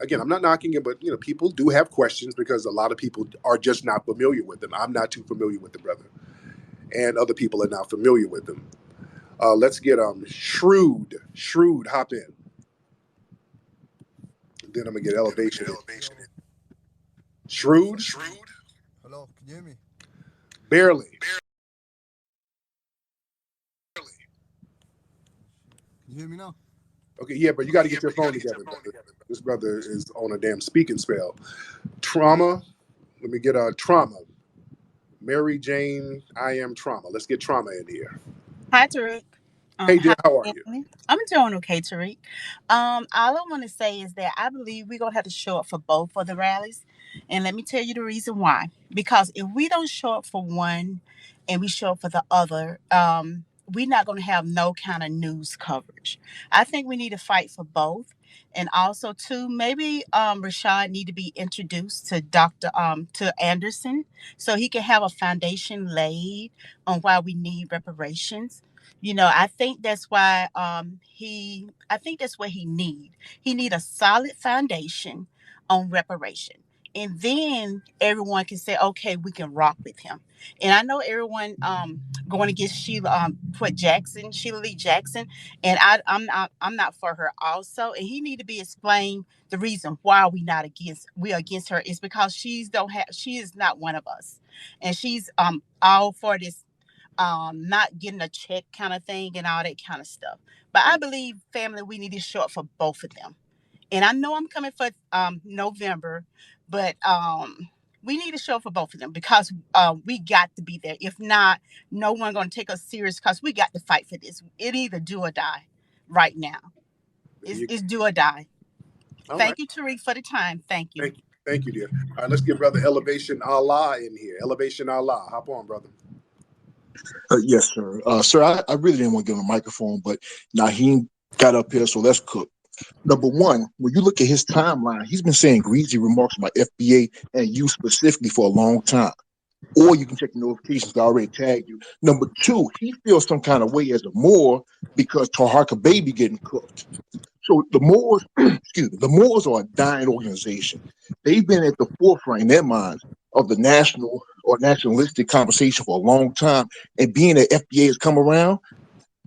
Again, I'm not knocking him, but people do have questions because a lot of people are just not familiar with him. I'm not too familiar with the brother, and other people are not familiar with him. Let's get Shrewd. Shrewd, hop in. Then I'm gonna get Elevation. Shrewd. Hello, can you hear me? Barely. Can you hear me now? Okay, yeah, but you got to get your phone together, brother. This brother is on a damn speaking spell. Trauma. Let me get Trauma. Mary Jane, I am Trauma. Let's get Trauma in here. Hi, Tariq. Hey, Hi, dear, how are you? family. I'm doing okay, Tariq. All I want to say is that I believe we're gonna have to show up for both of the rallies, and let me tell you the reason why. Because if we don't show up for one, and we show up for the other, we're not gonna have no kind of news coverage. I think we need to fight for both, and also too maybe Rashad need to be introduced to Doctor to Anderson, so he can have a foundation laid on why we need reparations. I think that's why I think that's what he need. He need a solid foundation on reparation. And then everyone can say, okay, we can rock with him. And I know everyone going against Sheila Lee Jackson, and I'm not for her also. And he need to be explained the reason why we are against her is because she is not one of us, and she's all for this not getting a check kind of thing and all that kind of stuff. But I believe, family, we need to show up for both of them. And I know I'm coming for November, but we need to show up for both of them because we got to be there. If not, no one going to take us serious because we got to fight for this. It either do or die right now. It's do or die. Thank you, Tariq, for the time. Thank you. Thank you, dear. All right, let's get brother Elevation Allah in here. Elevation Allah. Hop on, brother. Yes, sir. Sir, I really didn't want to give him a microphone, but Naheem got up here, so let's cook. Number one, when you look at his timeline, he's been saying greasy remarks about FBA and you specifically for a long time. Or you can check the notifications that already tagged you. Number two, he feels some kind of way as a Moor because Taharka Baby getting cooked. So the Moors, the Moors are a dying organization. They've been at the forefront in their minds of the national or nationalistic conversation for a long time. And being that FBA has come around,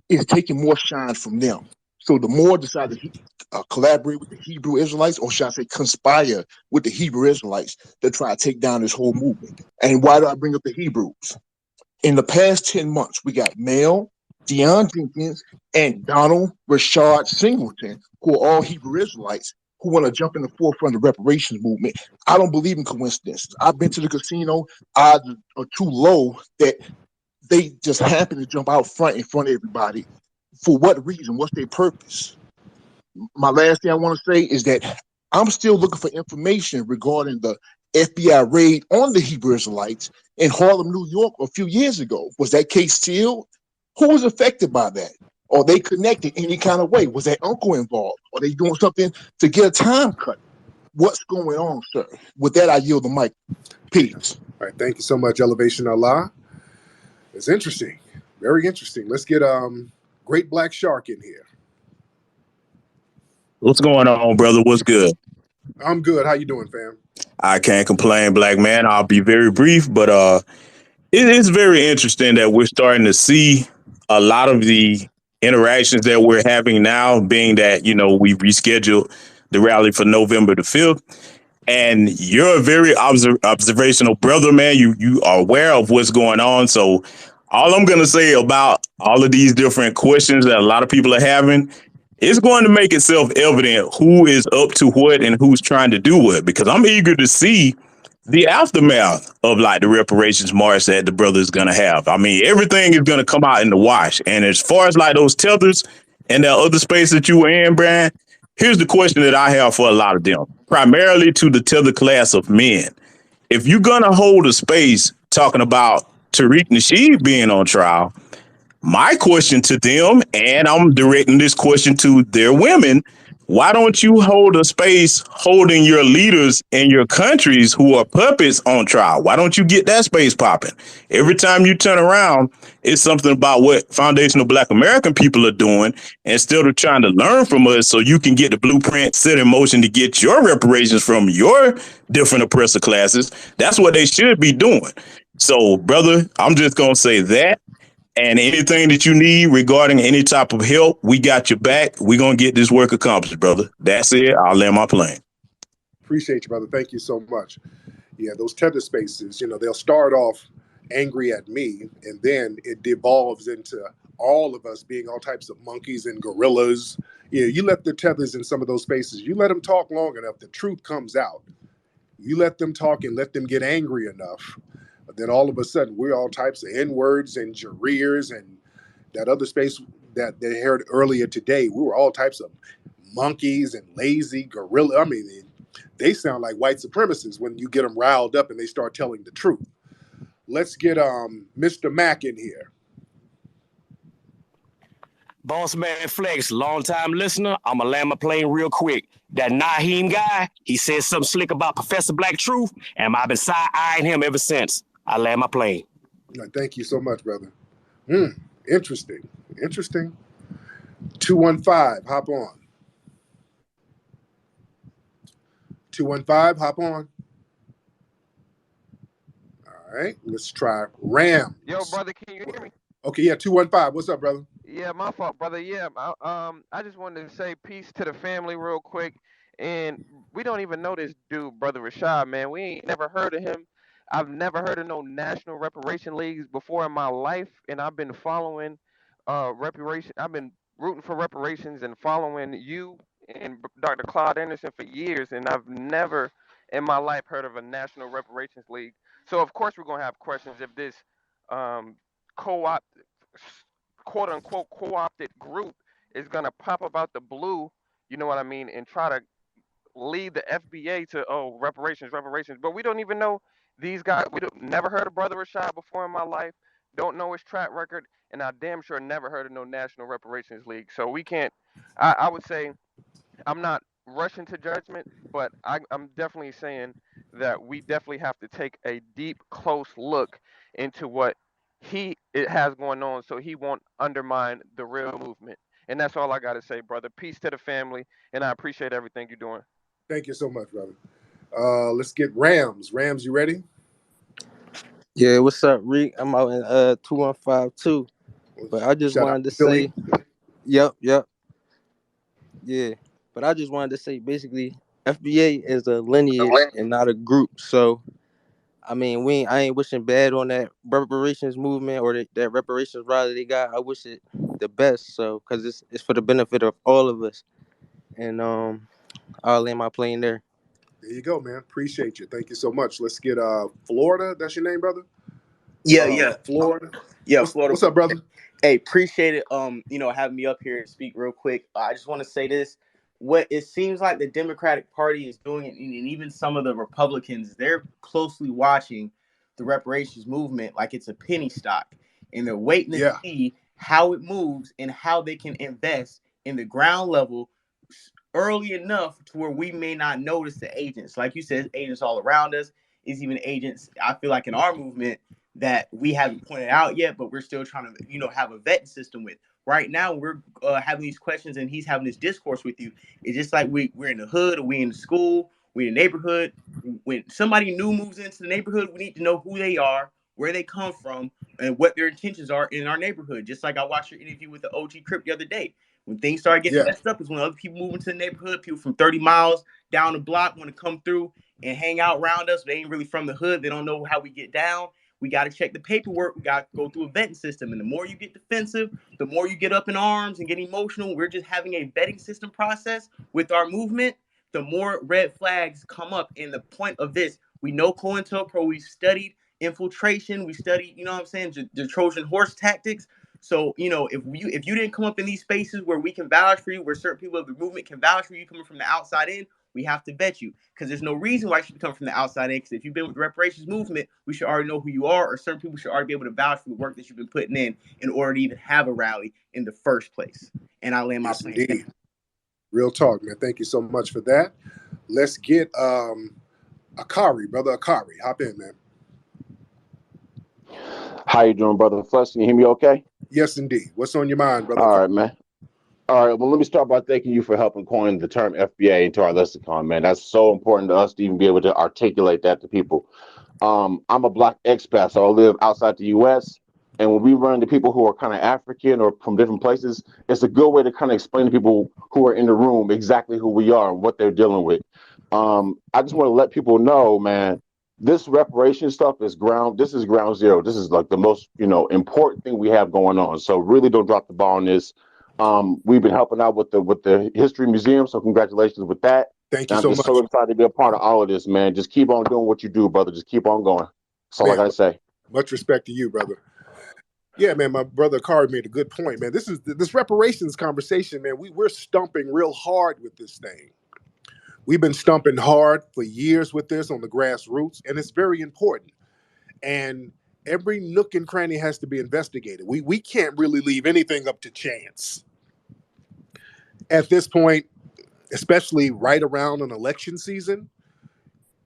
it's taking more shine from them. So the Moor decided to collaborate with the Hebrew Israelites, or should I say conspire with the Hebrew Israelites to try to take down this whole movement. And why do I bring up the Hebrews? In the past 10 months, we got Mel, Deion Jenkins, and Donald Rashad Singleton, who are all Hebrew Israelites, who want to jump in the forefront of the reparations movement. I don't believe in coincidences. I've been to the casino. Odds are too low that they just happen to jump out front in front of everybody. For what reason? What's their purpose? My last thing I want to say is that I'm still looking for information regarding the FBI raid on the Hebrew Israelites in Harlem, New York a few years ago. Was that case sealed? Who was affected by that? Are they connected any kind of way? Was that uncle involved? Are they doing something to get a time cut? What's going on, sir? With that, I yield the mic. Peace. All right, thank you so much, Elevation Allah. It's interesting, very interesting. Let's get Great Black Shark in here. What's going on, brother? What's good? I'm good. How you doing, fam? I can't complain, black man. I'll be very brief, but it is very interesting that we're starting to see a lot of the interactions that we're having now, being that, we rescheduled the rally for November the 5th. And you're a very observational brother, man. You are aware of what's going on. So all I'm going to say about all of these different questions that a lot of people are having, it's going to make itself evident who is up to what and who's trying to do what, because I'm eager to see the aftermath of like the reparations march that the brother is going to have. I mean, everything is going to come out in the wash. And as far as like those tethers and that other space that you were in, Brian, here's the question that I have for a lot of them, primarily to the tether class of men. If you're going to hold a space talking about Tariq Nasheed being on trial, my question to them, and I'm directing this question to their women, Why don't you hold a space holding your leaders in your countries who are puppets on trial? Why don't you get that space popping? Every time you turn around, it's something about what foundational Black American people are doing instead of trying to learn from us so you can get the blueprint set in motion to get your reparations from your different oppressor classes. That's what they should be doing. So, brother, I'm just going to say that. And anything that you need regarding any type of help, we got your back. We're going to get this work accomplished, brother. That's it. I'll land my plane. Appreciate you, brother. Thank you so much. Yeah, those tether spaces, they'll start off angry at me, and then it devolves into all of us being all types of monkeys and gorillas. You let the tethers in some of those spaces, you let them talk long enough, the truth comes out. You let them talk and let them get angry enough, but then all of a sudden we're all types of N-words and jareers, and that other space that they heard earlier today, we were all types of monkeys and lazy gorilla. I mean, they sound like white supremacists when you get them riled up and they start telling the truth. Let's get Mr. Mack in here. Boss Man Flex, long time listener. I'ma land my plane real quick. That Naheem guy, he said something slick about Professor Black Truth, and I've been side-eyeing him ever since. I land my plane. Thank you so much, brother. Interesting. 215, hop on. 215, hop on. All right, let's try Rams. Yo, brother, can you hear me? Okay, yeah, 215. What's up, brother? Yeah, my fault, brother. Yeah, I just wanted to say peace to the family real quick. And we don't even know this dude, Brother Rashad, man. We ain't never heard of him. I've never heard of no national reparation leagues before in my life, and I've been following reparation. I've been rooting for reparations and following you and Dr. Claude Anderson for years, and I've never in my life heard of a national reparations league. So of course we're gonna have questions if this co-op quote unquote co-opted group is gonna pop up out the blue, you know what I mean, and try to lead the FBA to reparations. But we don't even know these guys. We don't never heard of Brother Rashad before in my life. Don't know his track record, and I damn sure never heard of no National Reparations League. So we can't. I would say I'm not rushing to judgment, but I'm definitely saying that we definitely have to take a deep, close look into what it has going on, so he won't undermine the real movement. And that's all I got to say, brother. Peace to the family, and I appreciate everything you're doing. Thank you so much, brother. Let's get Rams. Rams, you ready? Yeah, what's up, Reek? I'm out in 2152. But I just wanted to say, yep. Yeah. But I just wanted to say basically FBA is a lineage and not a group. So I mean, I ain't wishing bad on that reparations movement or that reparations rally they got. I wish it the best. So because it's for the benefit of all of us. And I'll land my plane there. There you go, man. Appreciate you. Thank you so much. Let's get Florida. That's your name, brother? Yeah. Florida. Yeah, Florida. What's up, brother? Hey, appreciate it. Having me up here and speak real quick. I just want to say this. What it seems like the Democratic Party is doing, and even some of the Republicans, they're closely watching the reparations movement like it's a penny stock, and they're waiting to see how it moves and how they can invest in the ground level early enough to where we may not notice the agents. Like you said, agents all around us. Is even agents, I feel like, in our movement that we haven't pointed out yet, but we're still trying to, have a vetting system with. Right now, we're having these questions and he's having this discourse with you. It's just like we're in the hood or we in the school, we in the neighborhood. When somebody new moves into the neighborhood, we need to know who they are, where they come from, and what their intentions are in our neighborhood. Just like I watched your interview with the OG Crip the other day. When things start getting messed up is when other people move into the neighborhood, people from 30 miles down the block want to come through and hang out around us. They ain't really from the hood. They don't know how we get down. We got to check the paperwork. We got to go through a vetting system. And the more you get defensive, the more you get up in arms and get emotional. We're just having a vetting system process with our movement. The more red flags come up. And the point of this, we know COINTELPRO, we studied infiltration. We studied, the Trojan horse tactics. So, if you didn't come up in these spaces where we can vouch for you, where certain people of the movement can vouch for you coming from the outside in, we have to vet you, because there's no reason why you should come from the outside in. Because if you've been with the reparations movement, we should already know who you are, or certain people should already be able to vouch for the work that you've been putting in order to even have a rally in the first place. And I land my plane. Real talk, man. Thank you so much for that. Let's get Akari, brother Akari. Hop in, man. How you doing, brother Flex? Can you hear me okay? Yes, indeed. What's on your mind, brother All Akari? right, man. All right, well, let me start by thanking you for helping coin the term FBA into our lexicon, man. That's so important to us to even be able to articulate that to people. I'm a Black expat, so I live outside the U.S., and when we run into people who are kind of African or from different places, it's a good way to kind of explain to people who are in the room exactly who we are and what they're dealing with. I just want to let people know, man, this reparation stuff is this is ground zero. This is like the most, important thing we have going on. So really don't drop the ball on this. We've been helping out with the History Museum, so congratulations with that. Thank you And I'm so just much. so excited to be a part of all of this, man. Just keep on doing what you do, brother. Just keep on going. That's all I Man, gotta say. much respect to you, brother. Yeah, man, my brother Akari made a good point, man. This reparations conversation, man. We're stumping real hard with this thing. We've been stumping hard for years with this on the grassroots, and it's very important. And every nook and cranny has to be investigated. We can't really leave anything up to chance. At this point, especially right around an election season,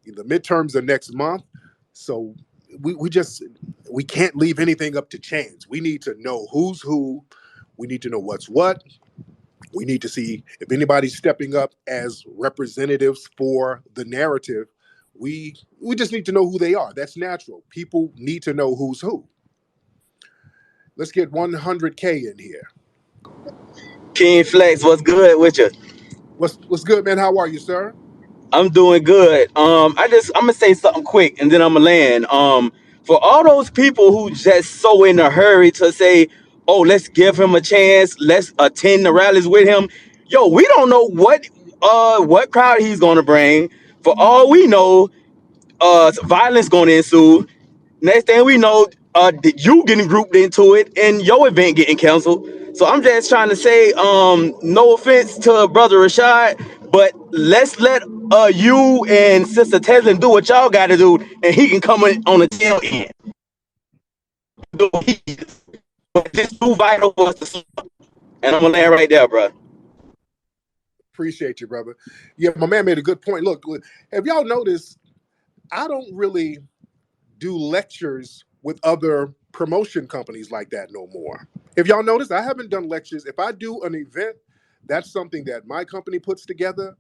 the midterms are next month. So we can't leave anything up to chance. We need to know who's who. We need to know what's what. We need to see if anybody's stepping up as representatives for the narrative. We just need to know who they are. That's natural. People need to know who's who. Let's get 100K in here. King Flex, what's good with you? What's good, man? How are you, sir? I'm doing good. I'm gonna say something quick and then I'm gonna land. For all those people who just so in a hurry to say, "Oh, let's give him a chance. Let's attend the rallies with him." Yo, we don't know what crowd he's gonna bring. For all we know, violence gonna ensue. Next thing we know, you getting grouped into it and your event getting canceled. So I'm just trying to say, no offense to brother Rashad, but let's let you and Sister Teslin do what y'all got to do, and he can come in on the tail end. But this too vital for us to see. And I'm gonna land right there, bro. Appreciate you, brother. Yeah, my man made a good point. Look, have y'all noticed? I don't really do lectures with other promotion companies like that no more. If y'all notice, I haven't done lectures. If I do an event, that's something that my company puts together,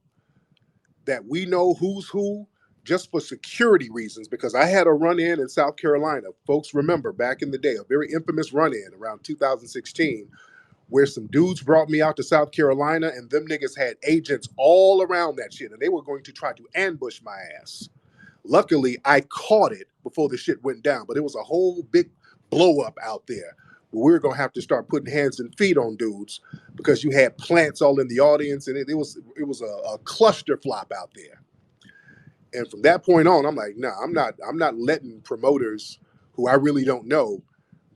that we know who's who, just for security reasons, because I had a run-in South Carolina. Folks remember back in the day, a very infamous run-in around 2016, where some dudes brought me out to South Carolina and them niggas had agents all around that shit, and they were going to try to ambush my ass. Luckily, I caught it before the shit went down, but it was a whole big blow up out there. We were gonna have to start putting hands and feet on dudes because you had plants all in the audience, and it was a cluster flop out there. And from that point on, I'm like, nah, I'm not letting promoters who I really don't know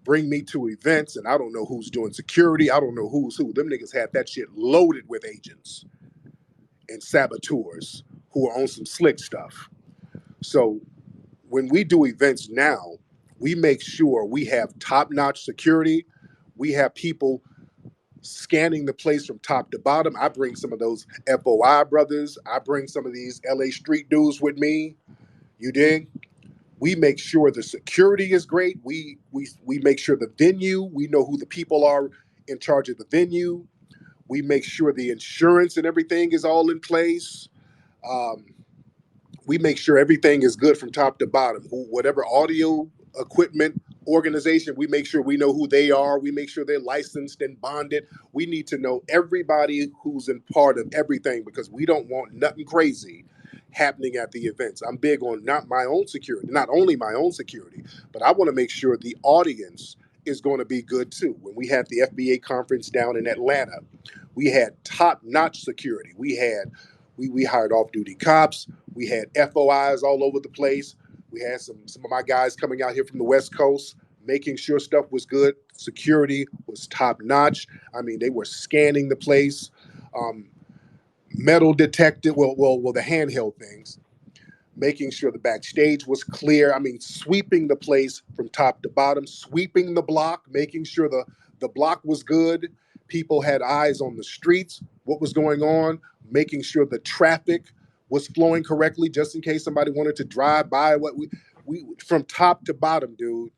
bring me to events, and I don't know who's doing security. I don't know who's who. Them niggas had that shit loaded with agents and saboteurs who are on some slick stuff. So when we do events now, we make sure we have top-notch security. We have people scanning the place from top to bottom. I bring some of those FOI brothers. I bring some of these LA street dudes with me. You dig? We make sure the security is great. We make sure the venue, we know who the people are in charge of the venue. We make sure the insurance and everything is all in place. We make sure everything is good from top to bottom. Whatever audio equipment organization, we make sure we know who they are. We make sure they're licensed and bonded. We need to know everybody who's in part of everything because we don't want nothing crazy happening at the events. I'm big on not only my own security, but I want to make sure the audience is going to be good too. When we had the FBA conference down in Atlanta, we had top-notch security. We hired off-duty cops. We had FOIs all over the place. We had some of my guys coming out here from the West Coast, making sure stuff was good. Security was top-notch. I mean, they were scanning the place. Metal detected, the handheld things, making sure the backstage was clear. I mean, sweeping the place from top to bottom, sweeping the block, making sure the block was good. People had eyes on the streets. what was going on, making sure the traffic was flowing correctly, just in case somebody wanted to drive by. What we from top to bottom, dude.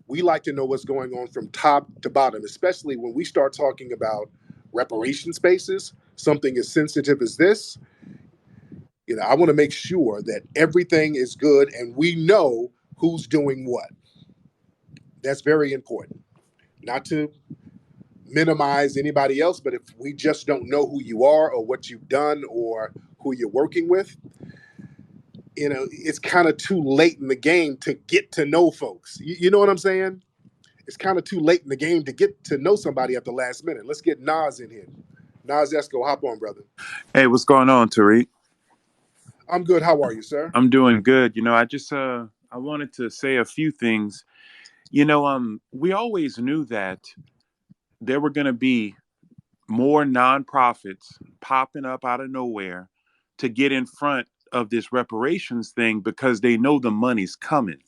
We like to know what's going on from top to bottom, especially when we start talking about reparation spaces, something as sensitive as this. You know, I want to make sure that everything is good and we know who's doing what. That's very important. Not to minimize anybody else, but if we just don't know who you are or what you've done or who you're working with, you know, it's kind of too late in the game to get to know folks. You know what I'm saying? It's kind of too late in the game to get to know somebody at the last minute. Let's get Nas in here. Nas Esco, hop on, brother. Hey, what's going on, Tariq? I'm good. How are you, sir? I'm doing good. You know, I just I wanted to say a few things. You know, we always knew that there were going to be more nonprofits popping up out of nowhere to get in front of this reparations thing because they know the money's coming.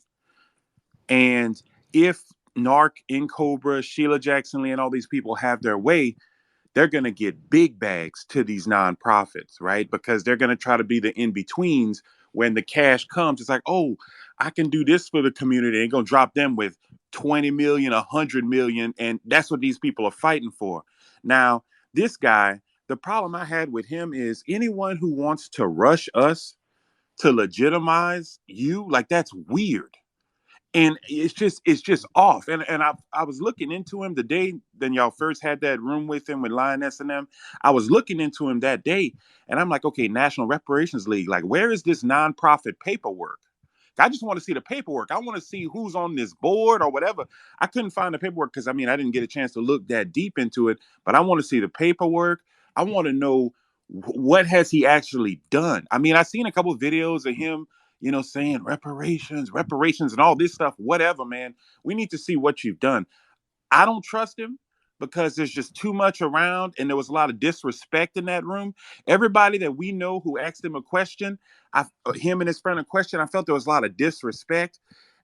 And if Narc, Cobra, Sheila Jackson Lee, and all these people have their way, they're going to get big bags to these nonprofits, right? Because they're going to try to be the in-betweens. When the cash comes, it's like, oh, I can do this for the community. They're going to drop them with 20 million, 100 million. And that's what these people are fighting for. Now, this guy, the problem I had with him is anyone who wants to rush us to legitimize you, like, that's weird. And it's just off. And I was looking into him the day then y'all first had that room with him with Lioness and them. I was looking into him that day, and I'm like, okay, National Reparations League, like, where is this nonprofit paperwork? I just want to see the paperwork. I want to see who's on this board or whatever. I couldn't find the paperwork because, I mean, I didn't get a chance to look that deep into it, but I want to see the paperwork. I want to know what has he actually done. I mean, I've seen a couple of videos of him, you know, saying reparations and all this stuff, whatever, man. We need to see what you've done. I don't trust him because there's just too much around and there was a lot of disrespect in that room. Everybody that we know who asked him a question, him and his friend a question, I felt there was a lot of disrespect.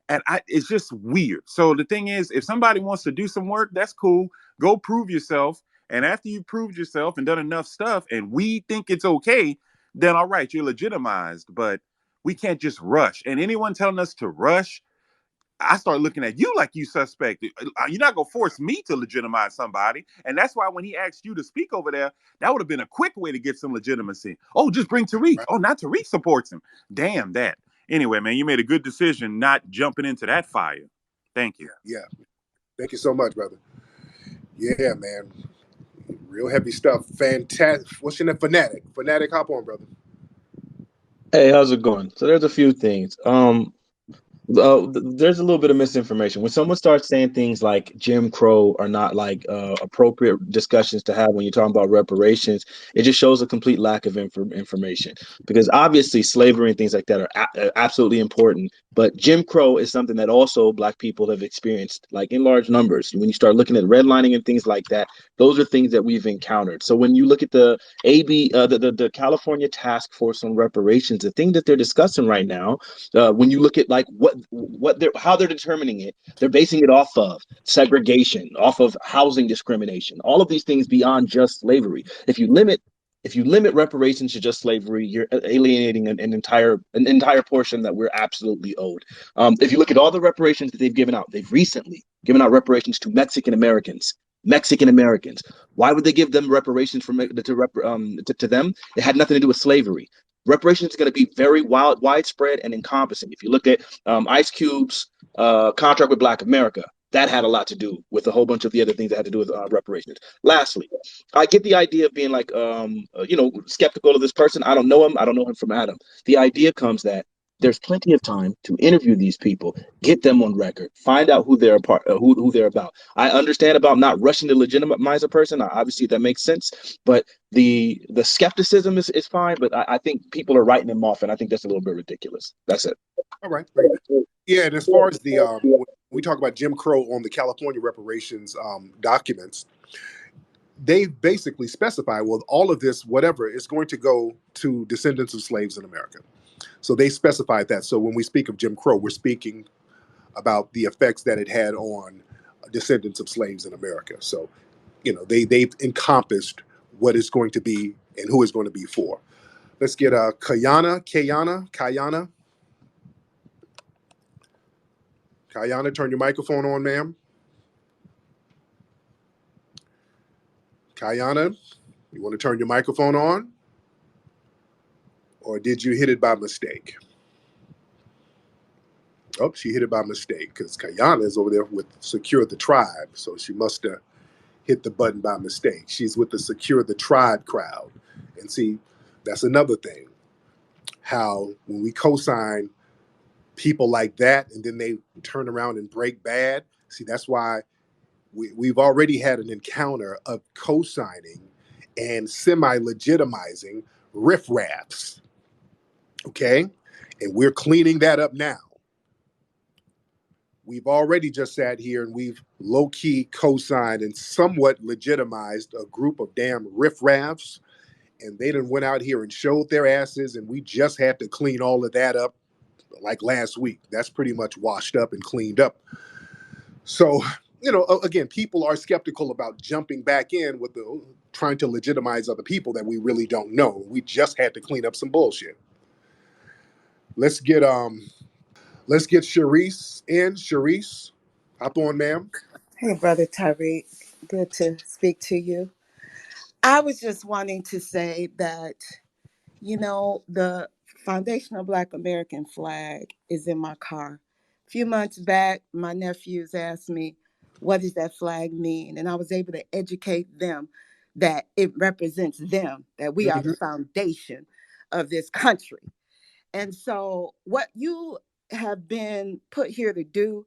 And it's just weird. So the thing is, if somebody wants to do some work, that's cool. Go prove yourself. And after you've proved yourself and done enough stuff and we think it's okay, then all right, you're legitimized. But we can't just rush. And anyone telling us to rush, I start looking at you like you suspect. You're not going to force me to legitimize somebody. And that's why when he asked you to speak over there, that would have been a quick way to get some legitimacy. Oh, just bring Tariq. Right. Oh, not Tariq supports him. Damn that. Anyway, man, you made a good decision not jumping into that fire. Thank you. Yeah. Thank you so much, brother. Yeah, man. Real heavy stuff. Fantastic. What's your name? Fanatic. Fanatic, hop on, brother. Hey, how's it going? So there's a few things. There's a little bit of misinformation. When someone starts saying things like Jim Crow are not like appropriate discussions to have when you're talking about reparations, it just shows a complete lack of information. Because obviously slavery and things like that are absolutely important. But Jim Crow is something that also Black people have experienced, like in large numbers. When you start looking at redlining and things like that, those are things that we've encountered. So when you look at the the California Task Force on Reparations, the thing that they're discussing right now, when you look at like how they're determining it, they're basing it off of segregation, off of housing discrimination, all of these things beyond just slavery. If you limit reparations to just slavery, you're alienating an entire portion that we're absolutely owed. If you look at all the reparations that they've given out, they've recently given out reparations to Mexican Americans. Why would they give them reparations to them? It had nothing to do with slavery. Reparations is going to be very widespread and encompassing. If you look at Ice Cube's contract with Black America, that had a lot to do with a whole bunch of the other things that had to do with reparations. Lastly, I get the idea of being like, skeptical of this person. I don't know him. I don't know him from Adam. The idea comes that there's plenty of time to interview these people, get them on record, find out who they're who they're about. I understand about not rushing to legitimize a person. Obviously, that makes sense. But the skepticism is fine. But I think people are writing them off, and I think that's a little bit ridiculous. That's it. All right. Yeah, and as far as the when we talk about Jim Crow on the California reparations documents, they basically specify, well, all of this, whatever, is going to go to descendants of slaves in America. So they specified that. So when we speak of Jim Crow, we're speaking about the effects that it had on descendants of slaves in America. So, you know, they've encompassed what it's going to be and who it's going to be for. Let's get Kayana. Kayana, turn your microphone on, ma'am. Kayana, you want to turn your microphone on? Or did you hit it by mistake? Oh, she hit it by mistake because Kayana is over there with Secure the Tribe. So she must have hit the button by mistake. She's with the Secure the Tribe crowd. And see, that's another thing. How when we co-sign people like that and then they turn around and break bad, see, that's why we've already had an encounter of co-signing and semi-legitimizing riff-raffs, okay? And we're cleaning that up now. We've already just sat here and we've low-key co-signed and somewhat legitimized a group of damn riff-raffs, and they done went out here and showed their asses, and we just had to clean all of that up like last week. That's pretty much washed up and cleaned up. So, you know, again, people are skeptical about jumping back in with the trying to legitimize other people that we really don't know. We just had to clean up some bullshit. Let's get Sharice in. Sharice, hop on, ma'am. Hey, Brother Tariq. Good to speak to you. I was just wanting to say that, you know, the foundational Black American flag is in my car. A few months back, my nephews asked me, what does that flag mean? And I was able to educate them that it represents them, that we are the foundation of this country. And so what you have been put here to do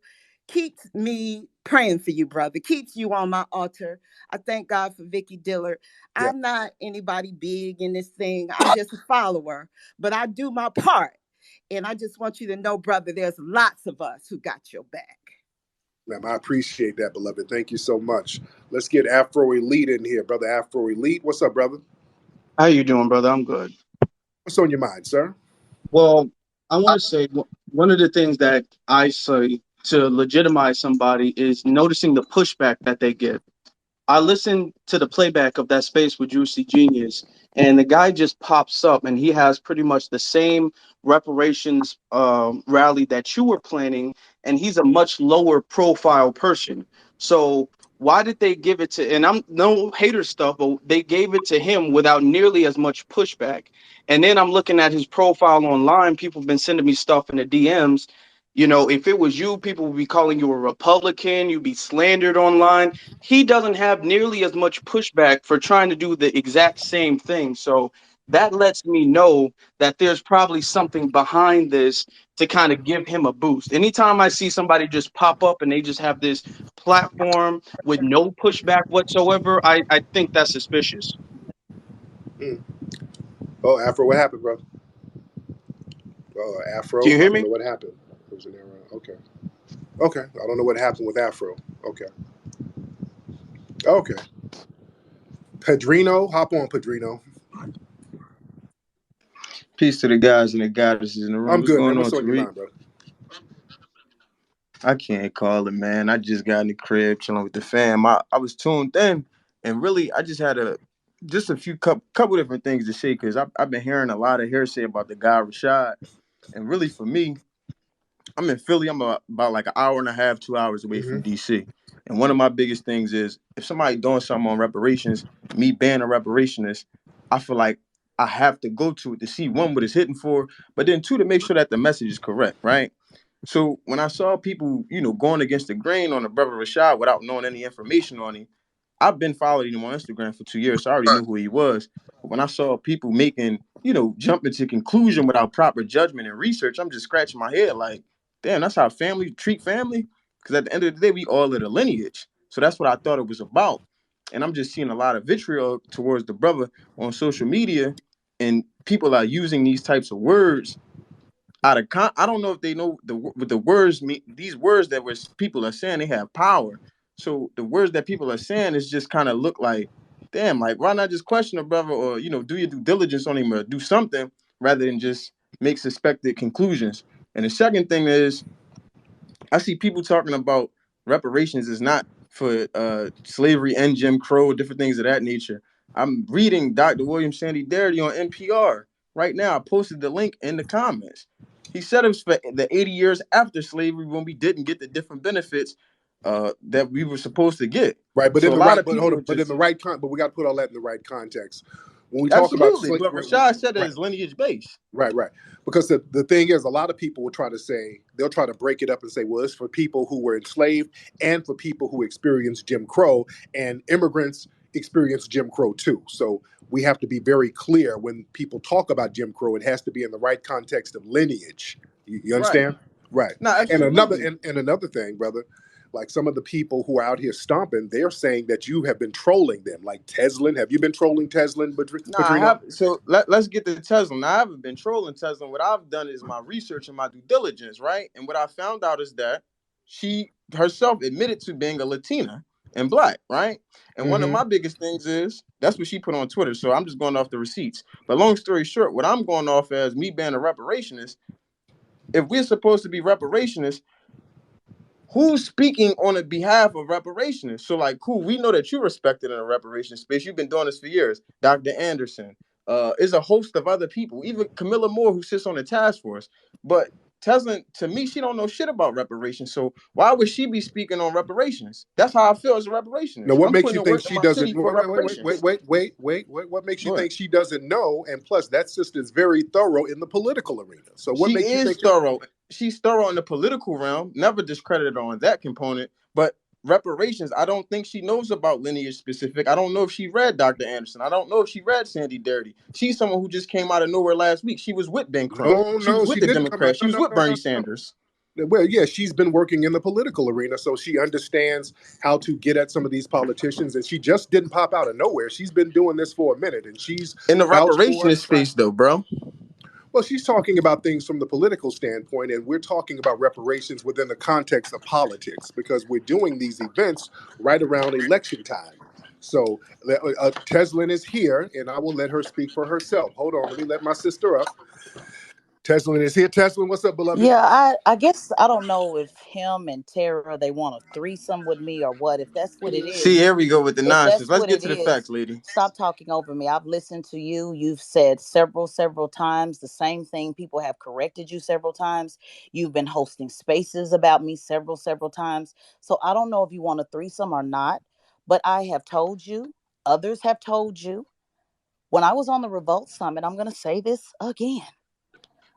keeps me praying for you, brother, keeps you on my altar. I thank God for Vicky Diller. Yeah. I'm not anybody big in this thing. I'm just a follower, but I do my part. And I just want you to know, brother, there's lots of us who got your back. Ma'am, I appreciate that, beloved. Thank you so much. Let's get Afro Elite in here, brother. Afro Elite, what's up, brother? How you doing, brother? I'm good. What's on your mind, sir? Well, I want to say one of the things that I say to legitimize somebody is noticing the pushback that they get. I listened to the playback of that space with Juicy Genius, and the guy just pops up, and he has pretty much the same reparations rally that you were planning, and he's a much lower profile person. So why did they give it to? And I'm no hater stuff, but they gave it to him without nearly as much pushback. And then I'm looking at his profile online. People have been sending me stuff in the DMs. You know, if it was you, people would be calling you a Republican. You'd be slandered online. He doesn't have nearly as much pushback for trying to do the exact same thing. So that lets me know that there's probably something behind this to kind of give him a boost. Anytime I see somebody just pop up and they just have this platform with no pushback whatsoever, I think that's suspicious. Oh, Afro, what happened, bro? Oh, Afro, Can you I hear don't me? know what happened. It was an error. Okay. Okay, I don't know what happened with Afro. Okay. Okay. Pedrino, hop on, Pedrino. Peace to the guys and the goddesses in the room. I'm What's good, man. going on, What's on your Tariq? mind, bro? I can't call it, man. I just got in the crib chilling with the fam. I was tuned in, and really, I just had a few couple different things to say because I've been hearing a lot of hearsay about the guy Rashad, and really for me, I'm in Philly. I'm about like an hour and a half, 2 hours away from DC. And one of my biggest things is if somebody doing something on reparations, me being a reparationist, I feel like I have to go to it to see one, what it's hitting for, but then two, to make sure that the message is correct, right? So when I saw people, going against the grain on the brother Rashad without knowing any information on him, I've been following him on Instagram for 2 years, so I already knew who he was. But when I saw people making, jumping to conclusion without proper judgment and research, I'm just scratching my head like, damn, that's how family treat family? Because at the end of the day, we all are the lineage. So that's what I thought it was about. And I'm just seeing a lot of vitriol towards the brother on social media, and people are using these types of words out of I don't know if they know what the words mean. These words that people are saying, they have power. So the words that people are saying is just kind of look like, damn, like why not just question a brother or do your due diligence on him or do something rather than just make suspected conclusions. And the second thing is, I see people talking about reparations is not for slavery and Jim Crow, different things of that nature. I'm reading Dr. William Sandy Darity on NPR right now. I posted the link in the comments. He said it was for the 80 years after slavery when we didn't get the different benefits that we were supposed to get. Right, but So in a the lot right, of but hold people on, are but in just the right but we got to put all that in the right context. When we talk about absolutely. But Rashad said that right, it's lineage based. right, because the thing is, a lot of people will try to say, they'll try to break it up and say, well, it's for people who were enslaved and for people who experienced Jim Crow, and immigrants experienced Jim Crow too. So we have to be very clear when people talk about Jim Crow. It has to be in the right context of lineage. You Right. understand? Right. No, And absolutely. another thing, brother, like some of the people who are out here stomping, they're saying that you have been trolling them. Like Teslin, have you been trolling Teslin, No, I Padrino? have. So let's get to Tesla. Now, I haven't been trolling Tesla. What I've done is my research and my due diligence, right? And what I found out is that she herself admitted to being a Latina and black, right? And one of Mm-hmm. my biggest things is that's what she put on Twitter. So I'm just going off the receipts. But long story short, what I'm going off as me being a reparationist, if we're supposed to be reparationists, who's speaking on the behalf of reparationists? So, like, cool, we know that you're respected in a reparation space. You've been doing this for years. Dr. Anderson, is a host of other people, even Camilla Moore, who sits on the task force. But Tesla, to me, she don't know shit about reparations. So why would she be speaking on reparations? That's how I feel as a Now, reparationist. what I'm makes you putting in think work in she my doesn't? city for Wait, reparations. What makes you Go ahead. think she doesn't know? And plus, that sister is very thorough in the political arena. So, what She makes you is think? thorough. She's thorough in the political realm, never discredited on that component. But reparations, I don't think she knows about lineage specific. I don't know if she read Dr. Anderson. I don't know if she read Sandy Darity. She's someone who just came out of nowhere last week. She was with Ben Crump. No, She was no, with she the didn't come out. Democrats. She No, was no, with no, no, Bernie no. Sanders. Well, yeah, she's been working in the political arena, so she understands how to get at some of these politicians. And she just didn't pop out of nowhere. She's been doing this for a minute, and she's In the vouched for and reparationist tried. space, though, bro. Well, she's talking about things from the political standpoint, and we're talking about reparations within the context of politics because we're doing these events right around election time. So Teslin is here, and I will let her speak for herself. Hold on, let me let my sister up. Teslin is here. Teslin, what's up, beloved? Yeah, I guess I don't know if him and Tara they want a threesome with me or what. If that's what it See, is, here we go with the if nonsense. that's Let's what get it to the facts, is, lady. stop talking over me. I've listened to you. You've said several times the same thing. People have corrected you several times. You've been hosting spaces about me several times. So I don't know if you want a threesome or not, but I have told you, others have told you. When I was on the Revolt Summit, I'm going to say this again.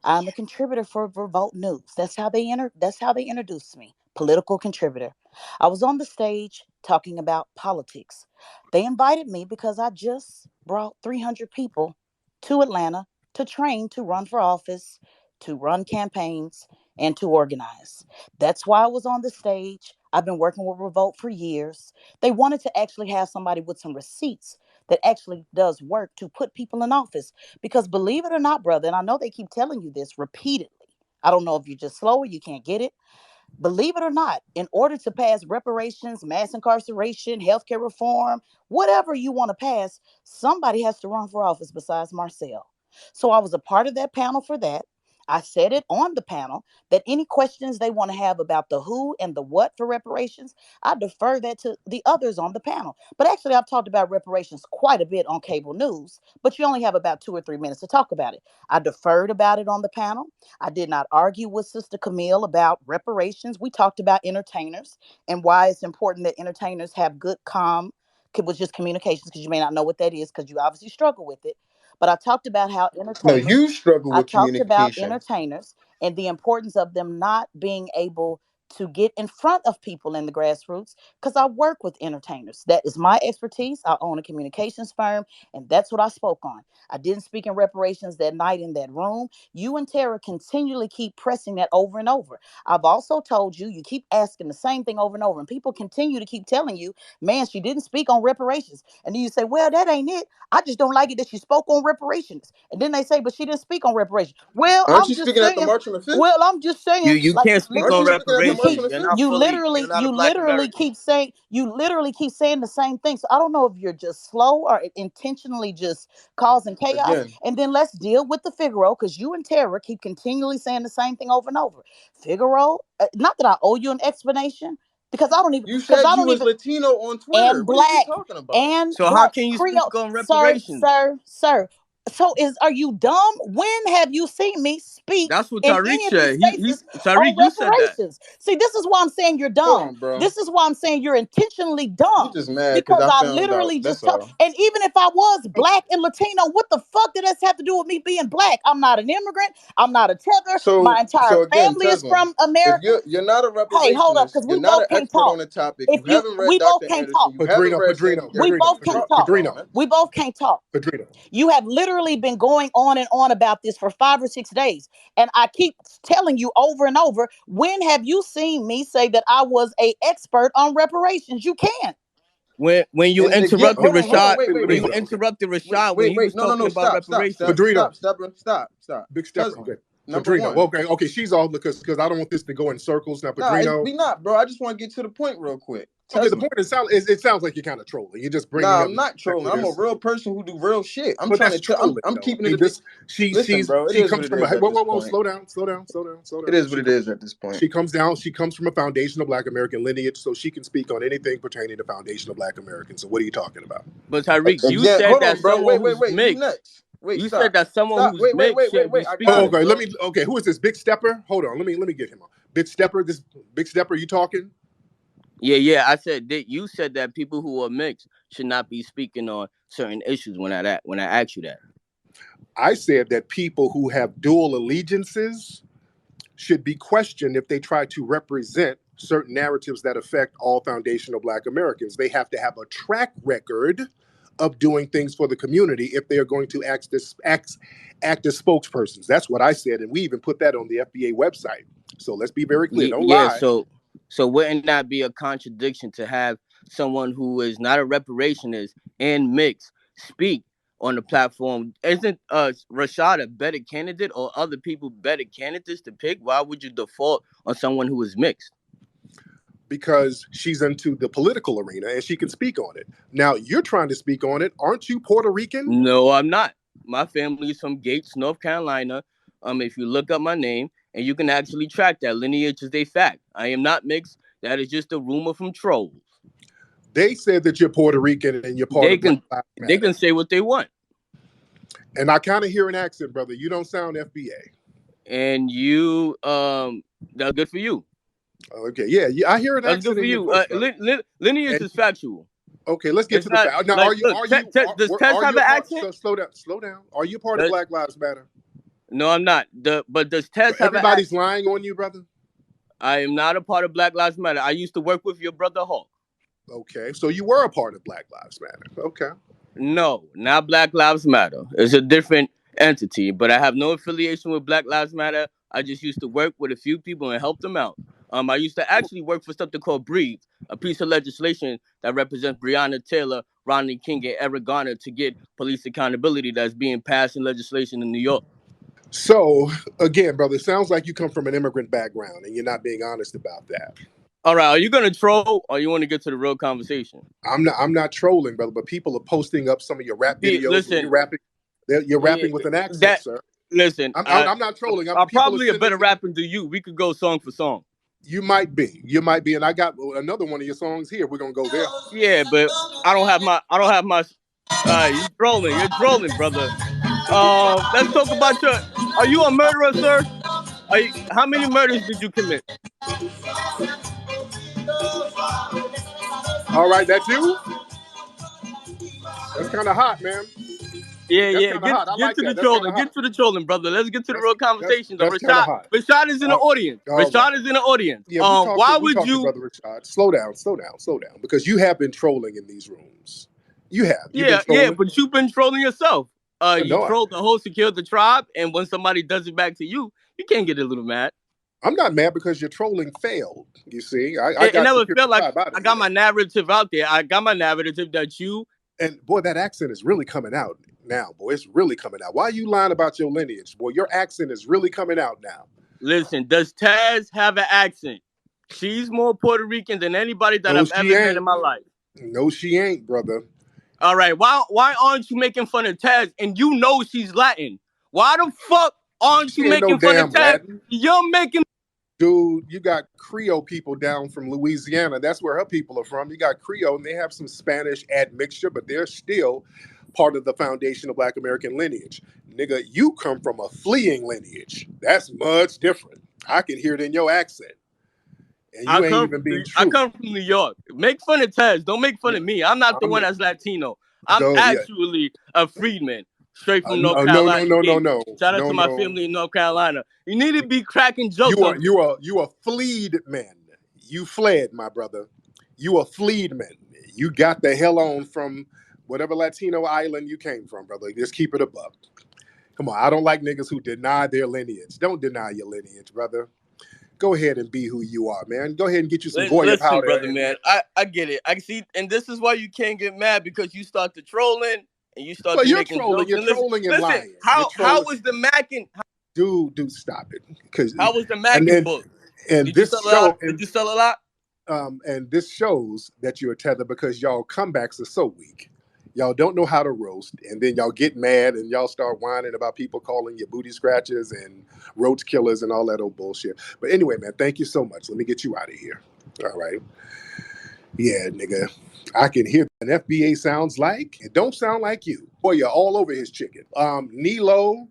I'm a contributor for Revolt News. That's how they introduced me. Political contributor. I was on the stage talking about politics. They invited me because I just brought 300 people to Atlanta to train to run for office, to run campaigns, and to organize. That's why I was on the stage. I've been working with Revolt for years. They wanted to actually have somebody with some receipts that actually does work to put people in office. Because believe it or not, brother, and I know they keep telling you this repeatedly. I don't know if you're just slow or you can't get it. Believe it or not, in order to pass reparations, mass incarceration, healthcare reform, whatever you want to pass, somebody has to run for office besides Marcel. So I was a part of that panel for that. I said it on the panel that any questions they want to have about the who and the what for reparations, I defer that to the others on the panel. But actually, I've talked about reparations quite a bit on cable news, but you only have about 2 or 3 minutes to talk about it. I deferred about it on the panel. I did not argue with Sister Camille about reparations. We talked about entertainers and why it's important that entertainers have good was just communications, because you may not know what that is because you obviously struggle with it. But I talked about how No, entertainers, you struggle I with talked about communication. entertainers and the importance of them not being able to get in front of people in the grassroots, because I work with entertainers. That is my expertise. I own a communications firm, and that's what I spoke on. I didn't speak in reparations that night in that room. You and Tara continually keep pressing that over and over. I've also told you, you keep asking the same thing over and over, and people continue to keep telling you, man, she didn't speak on reparations. And then you say, well, that ain't it. I just don't like it that she spoke on reparations. And then they say, but she didn't speak on reparations. Well, Aren't I'm you just speaking at the saying, March on the 5th? I'm just saying, You like can't speak Aren't on you speaking at the you March keep on the reparations. You're 5th? not fully. You're not a you Black literally American. keep saying the same thing. So I don't know if you're just slow or intentionally just causing chaos. Again, And then let's deal with the Figaro, because you and Tara keep continually saying the same thing over and over. Figaro, not that I owe you an explanation. Because I don't even, You because said I you don't was even, Latino on Twitter. and What are you black, talking about? and So how black can you Creole. speak on Sir, reparations? sir, sir. So are you dumb? When have you seen me speak That's what in Tariq any of these said. spaces Tariq, on you said that. reparations? See, this is why I'm saying you're Hold dumb. on, bro. This is why I'm saying you're intentionally You dumb. just mad because Because I I found out. literally That's just told, all. and even if I was black and Latino, what the fuck did that have to do with me being black? I'm not an immigrant. I'm not a tether. My entire So again, family is Tesla, from if America. you're not a Hey, hold up, reparationist, because you're we not an both can't expert on talk. the topic, you If you, haven't read we both Dr. can't Anderson, talk. you haven't read We both can't talk. Come on, man. We both can't talk. You have literally been going on and on about this for 5 or 6 days. And I keep telling you over and over, when have you seen me say that I was an expert on reparations? You can't. When you And again, interrupted hold on, Rashad, wait, when wait, you wait. interrupted Rashad when he was No, talking about stop, reparations. stop. Big Stepper. Tesla, Okay. number Padrino. one. Okay. She's all because I don't want this to go in circles. Now, Nah, Padrino. we not, bro. I just want to get to the point real quick. Okay, the Tesla. point it sounds like you're kind of trolling. You're just bringing Nah, up I'm not trolling. I'm a this. real person who do real shit. I'm But trying that's to tell. trolling, I'm though. keeping I it mean, a bit. Listen, bro. It she is what comes it from a is at this whoa, point. slow down. It is what it is at this point. She comes from a foundational Black American lineage, so she can speak on anything pertaining to foundational Black Americans. So what are you talking about? But Tariq, you Again, said hold that on, bro. someone Wait. who's You mixed. next. Wait, You said that someone stop. who's mixed shouldn't be I speaking. got it, Okay, bro. who is this? Big Stepper? Hold on, let me get him on. Big Stepper, you talking? Yeah. I said that you said that people who are mixed should not be speaking on certain issues when I asked you that. I said that people who have dual allegiances should be questioned if they try to represent certain narratives that affect all foundational Black Americans. They have to have a track record of doing things for the community if they are going to act as spokespersons. That's what I said, and we even put that on the FBA website. So let's be very clear. Don't Yeah. lie. So wouldn't that be a contradiction to have someone who is not a reparationist and mixed speak on the platform? Isn't Rashad a better candidate or other people better candidates to pick? Why would you default on someone who is mixed? Because she's into the political arena and she can speak on it. Now, you're trying to speak on it. Aren't you Puerto Rican? No, I'm not. My family is from Gates, North Carolina. If you look up my name, and you can actually track that lineage is a fact. I am not mixed. That is just a rumor from trolls. They said that you're Puerto Rican and you're part of Black Lives Matter. They can say what they want. And I kind of hear an accent, brother. You don't sound FBA. And you, that's good for you. Okay, yeah, I hear an That's accent good for in your you. voice, Lineage is factual. Okay, let's get It's to the not fact. Now, like, does Tess have you an a part? accent? Slow down. Are you part of Black Lives Matter? No, I'm not. But does Tess have an accent? Everybody's lying on you, brother. I am not a part of Black Lives Matter. I used to work with your brother Hawk. Okay, so you were a part of Black Lives Matter. Okay. No, not Black Lives Matter. It's a different entity, but I have no affiliation with Black Lives Matter. I just used to work with a few people and help them out. I used to actually work for something called Breathe, a piece of legislation that represents Breonna Taylor, Rodney King, and Eric Garner to get police accountability that's being passed in legislation in New York. So, again, brother, it sounds like you come from an immigrant background and you're not being honest about that. All right, are you going to troll or you want to get to the real conversation? I'm not trolling, brother, but people are posting up some of your rap videos. Listen, you're rapping with an accent, sir. Listen, I'm not trolling. I'm probably a better rapper than you. We could go song for song. You might be, and I got another one of your songs here. We're gonna go there. Yeah, but I don't have my. You're trolling, brother. Let's talk about your. Are you a murderer, sir? How many murders did you commit? All right, that's you. That's kind of hot, man. Yeah. Get to the trolling. Get to the trolling, brother. Let's get to the real conversation. That's kind of hot. Rashad is in the audience. Rashad is in the audience. Yeah, why would you, brother Rashad? Slow down, because you have been trolling in these rooms. You have. Yeah, but you've been trolling yourself. You No, trolled the whole Secure the Tribe, and when somebody does it back to you, you can't get a little mad. I'm not mad because your trolling failed. You see, it never felt like I got my narrative out there. I got my narrative that you. And boy, that accent is really coming out now, boy. It's really coming out. Why are you lying about your lineage? Boy, your accent is really coming out now. Listen, does Taz have an accent? She's more Puerto Rican than anybody that I've ever met in my life. No, she ain't, brother. All right, why aren't you making fun of Taz? And you know she's Latin. Why the fuck aren't you making fun of Taz? Latin. You're making Dude, you got Creole people down from Louisiana. That's where her people are from. You got Creole, and they have some Spanish admixture, but they're still part of the foundation of Black American lineage. Nigga, you come from a fleeing lineage. That's much different. I can hear it in your accent. And you ain't even being I true. come from New York. Make fun of Tez. Don't make fun of me. I'm not the one that's Latino. I'm actually a freedman, straight from North Carolina. No. Shout out to my family in North Carolina. You need to be cracking jokes. You are fleed man. You fled, my brother. You a fleed man. You got the hell on from whatever Latino island you came from, brother. Just keep it above. Come on, I don't like niggas who deny their lineage. Don't deny your lineage, brother. Go ahead and be who you are, man. Go ahead and get you some Goya Listen, powder. brother, man. I get it. I see, and this is why you can't get mad, because you start to trolling and you start to making jokes. You're trolling and lying. How was the Mackin? Dude, stop it. How was the Mackin book? And Did you sell a lot? And this shows that you're a Tether because y'all comebacks are so weak. Y'all don't know how to roast, and then y'all get mad and y'all start whining about people calling you booty scratchers and roach killers and all that old bullshit. But anyway, man, thank you so much. Let me get you out of here. All right. Yeah, nigga. I can hear an FBA sounds like. It don't sound like you. Boy, you're all over his chicken. Nilo,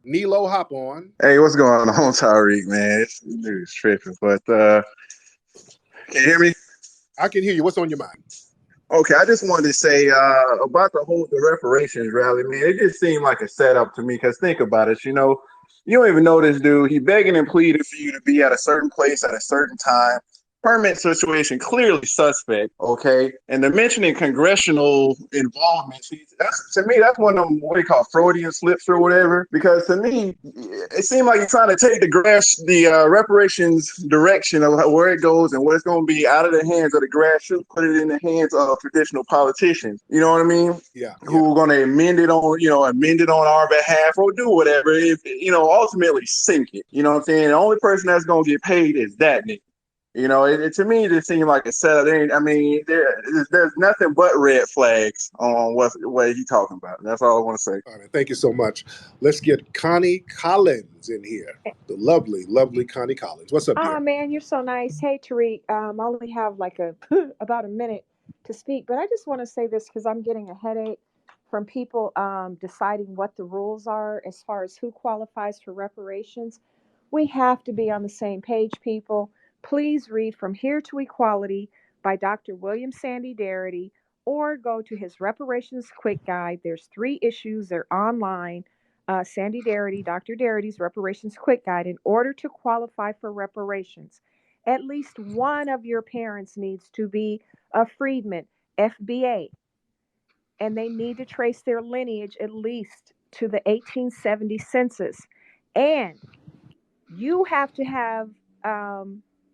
hop on. Hey, what's going on, Tariq, man? This dude's tripping. But can you hear me? I can hear you. What's on your mind? Okay, I just wanted to say about the reparations rally, man. It just seemed like a setup to me. Because think about it, you know, you don't even know this dude. He begging and pleading for you to be at a certain place at a certain time. Permit situation clearly suspect, okay? And they're mentioning congressional involvement. To me, that's one of them, what they call Freudian slips or whatever. Because to me, it seemed like you're trying to take the reparations direction of where it goes and what it's going to be out of the hands of the grassroots, put it in the hands of traditional politicians. You know what I mean? Yeah. Who are going to amend it on our behalf or do whatever. If ultimately sink it. You know what I'm saying? The only person that's going to get paid is that nigga. You know, to me, it just seemed like a setup. There's nothing but red flags on what he's talking about. That's all I want to say. All right, thank you so much. Let's get Connie Collins in here. The lovely, lovely Connie Collins. What's up, dear? Oh, man, you're so nice. Hey, Tariq. I only have like about a minute to speak, but I just want to say this because I'm getting a headache from people deciding what the rules are as far as who qualifies for reparations. We have to be on the same page, people. Please read From Here to Equality by Dr. William Sandy Darity, or go to his Reparations Quick Guide. There's 3 issues. They're online. Sandy Darity, Dr. Darity's Reparations Quick Guide. In order to qualify for reparations, at least one of your parents needs to be a freedman, FBA, and they need to trace their lineage at least to the 1870 census. And you have to have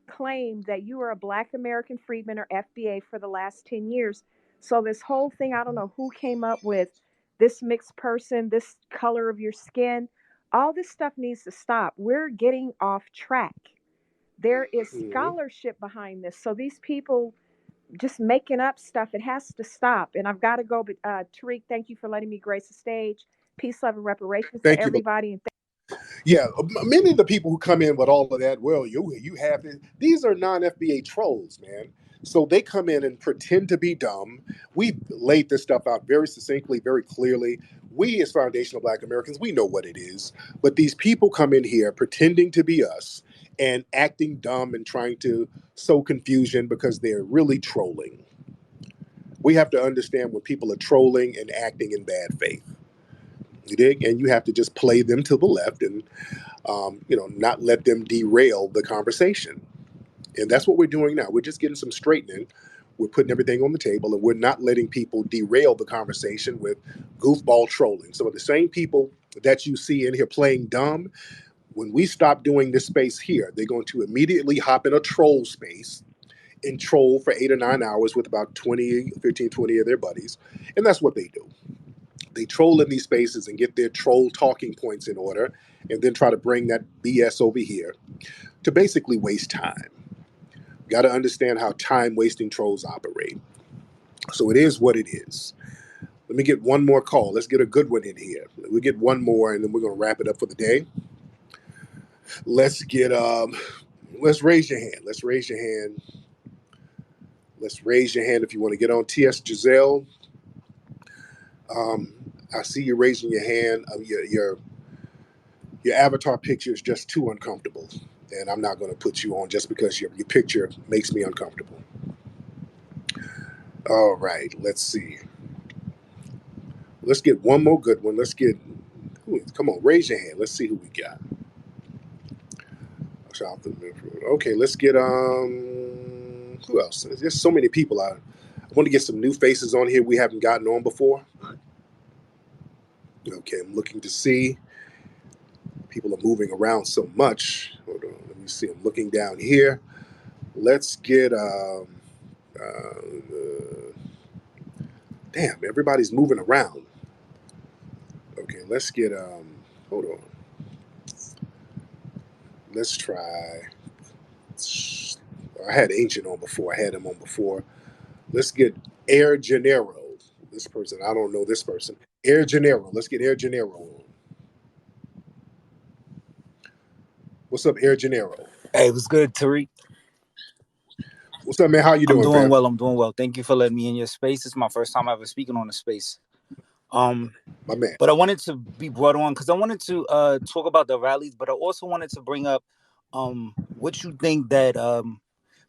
claimed that you were a Black American freedman or FBA for the last 10 years. So this whole thing, I don't know who came up with this mixed person, this color of your skin, all this stuff needs to stop. We're getting off track. There is scholarship behind this. So these people just making up stuff, it has to stop. And I've got to go. But Tariq, thank you for letting me grace the stage. Peace, love, and reparations to everybody. And yeah, many of the people who come in with all of that, well, you have it. These are non-FBA trolls, man. So they come in and pretend to be dumb. We laid this stuff out very succinctly, very clearly. We as foundational Black Americans, we know what it is. But these people come in here pretending to be us and acting dumb and trying to sow confusion because they're really trolling. We have to understand when people are trolling and acting in bad faith. You dig? And you have to just play them to the left and not let them derail the conversation. And that's what we're doing now. We're just getting some straightening. We're putting everything on the table, and we're not letting people derail the conversation with goofball trolling. Some of the same people that you see in here playing dumb, when we stop doing this space here, they're going to immediately hop in a troll space and troll for 8 or 9 hours with about 15, 20 of their buddies. And that's what they do. They troll in these spaces and get their troll talking points in order and then try to bring that BS over here to basically waste time. Got to understand how time-wasting trolls operate. So it is what it is. Let me get one more call. Let's get a good one in here. We'll get one more, and then we're going to wrap it up for the day. Let's get let's raise your hand. Let's raise your hand. Let's raise your hand if you want to get on. T.S. Giselle, I see you raising your hand. Your avatar picture is just too uncomfortable, and I'm not going to put you on just because your picture makes me uncomfortable. All right, let's see. Let's get one more good one. Let's get, come on, raise your hand. Let's see who we got. Okay, let's get, who else? There's so many people. I want to get some new faces on here we haven't gotten on before. Okay, I'm looking to see. People are moving around so much. Hold on, let me see. I'm looking down here. Let's get, damn, everybody's moving around. Okay, let's get, hold on. Let's try. I had Ancient on before. I had him on before. Let's get Air Janero. This person, I don't know this person. Air Janero. Let's get Air Janero on. What's up, Air Janero? Hey, what's good, Tariq? What's up, man? How you doing, doing fam? well. I'm doing well. Thank you for letting me in your space. It's my first time ever speaking on a space. My man. But I wanted to be brought on because I wanted to talk about the rallies, but I also wanted to bring up what you think that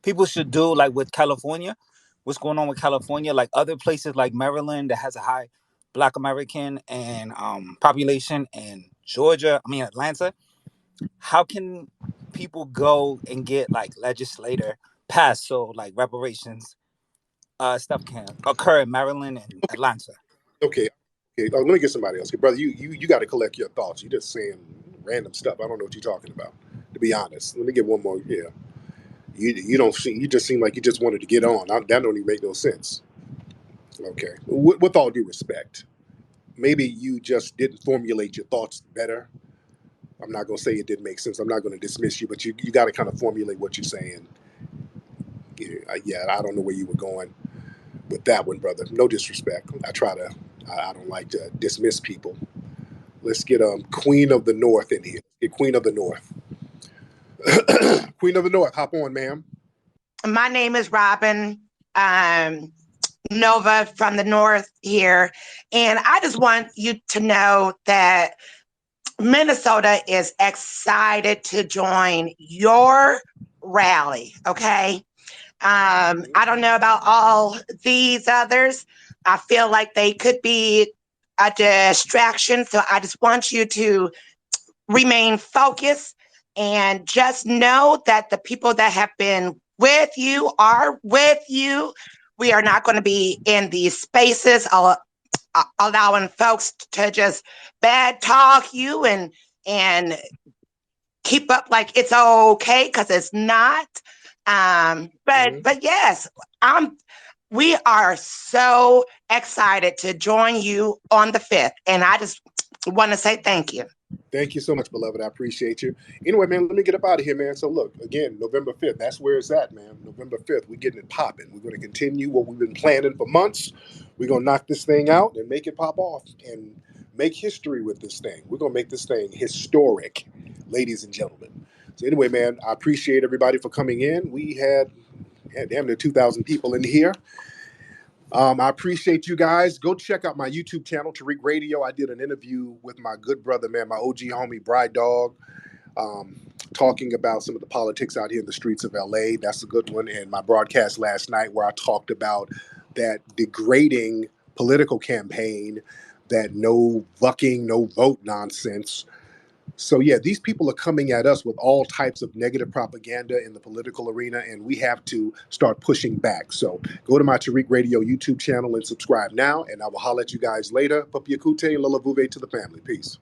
people should do, like with California. What's going on with California? Like other places like Maryland that has a high Black American and population, and Atlanta. How can people go and get like legislator passed so like reparations stuff can occur in Maryland and Atlanta? Okay. Let me get somebody else. Brother, you got to collect your thoughts. You're just saying random stuff. I don't know what you're talking about, to be honest. Let me get one more. Yeah. You just seem like you just wanted to get on. That don't even make no sense. Okay. With all due respect, maybe you just didn't formulate your thoughts better. I'm not going to say it didn't make sense. I'm not going to dismiss you, but you got to kind of formulate what you're saying. Yeah, I don't know where you were going with that one, brother. No disrespect. I don't like to dismiss people. Let's get Queen of the North in here. Get Queen of the North. Queen of the North, hop on, ma'am. My name is Robin Nova from the North here. And I just want you to know that Minnesota is excited to join your rally, okay? I don't know about all these others. I feel like they could be a distraction. So I just want you to remain focused and just know that the people that have been with you are with you. We are not going to be in these spaces allowing folks to just bad talk you and keep up like it's okay, because it's not. But yes, we are so excited to join you on the 5th, and I just want to say thank you. Thank you so much, beloved. I appreciate you. Anyway, man, let me get up out of here, man. So look, again, November 5th, that's where it's at, man. November 5th, we're getting it popping. We're going to continue what we've been planning for months. We're going to knock this thing out and make it pop off and make history with this thing. We're going to make this thing historic, ladies and gentlemen. So anyway, man, I appreciate everybody for coming in. We had damn near 2,000 people in here. I appreciate you guys. Go check out my YouTube channel, Tariq Radio. I did an interview with my good brother, man, my OG homie, Bride Dog, talking about some of the politics out here in the streets of LA. That's a good one. And my broadcast last night where I talked about that degrading political campaign, that no bucking, no vote nonsense. So yeah, these people are coming at us with all types of negative propaganda in the political arena, and we have to start pushing back. So go to my Tariq Radio YouTube channel and subscribe now, and I will holler at you guys later. Papiakute, Lala Vuve to the family. Peace.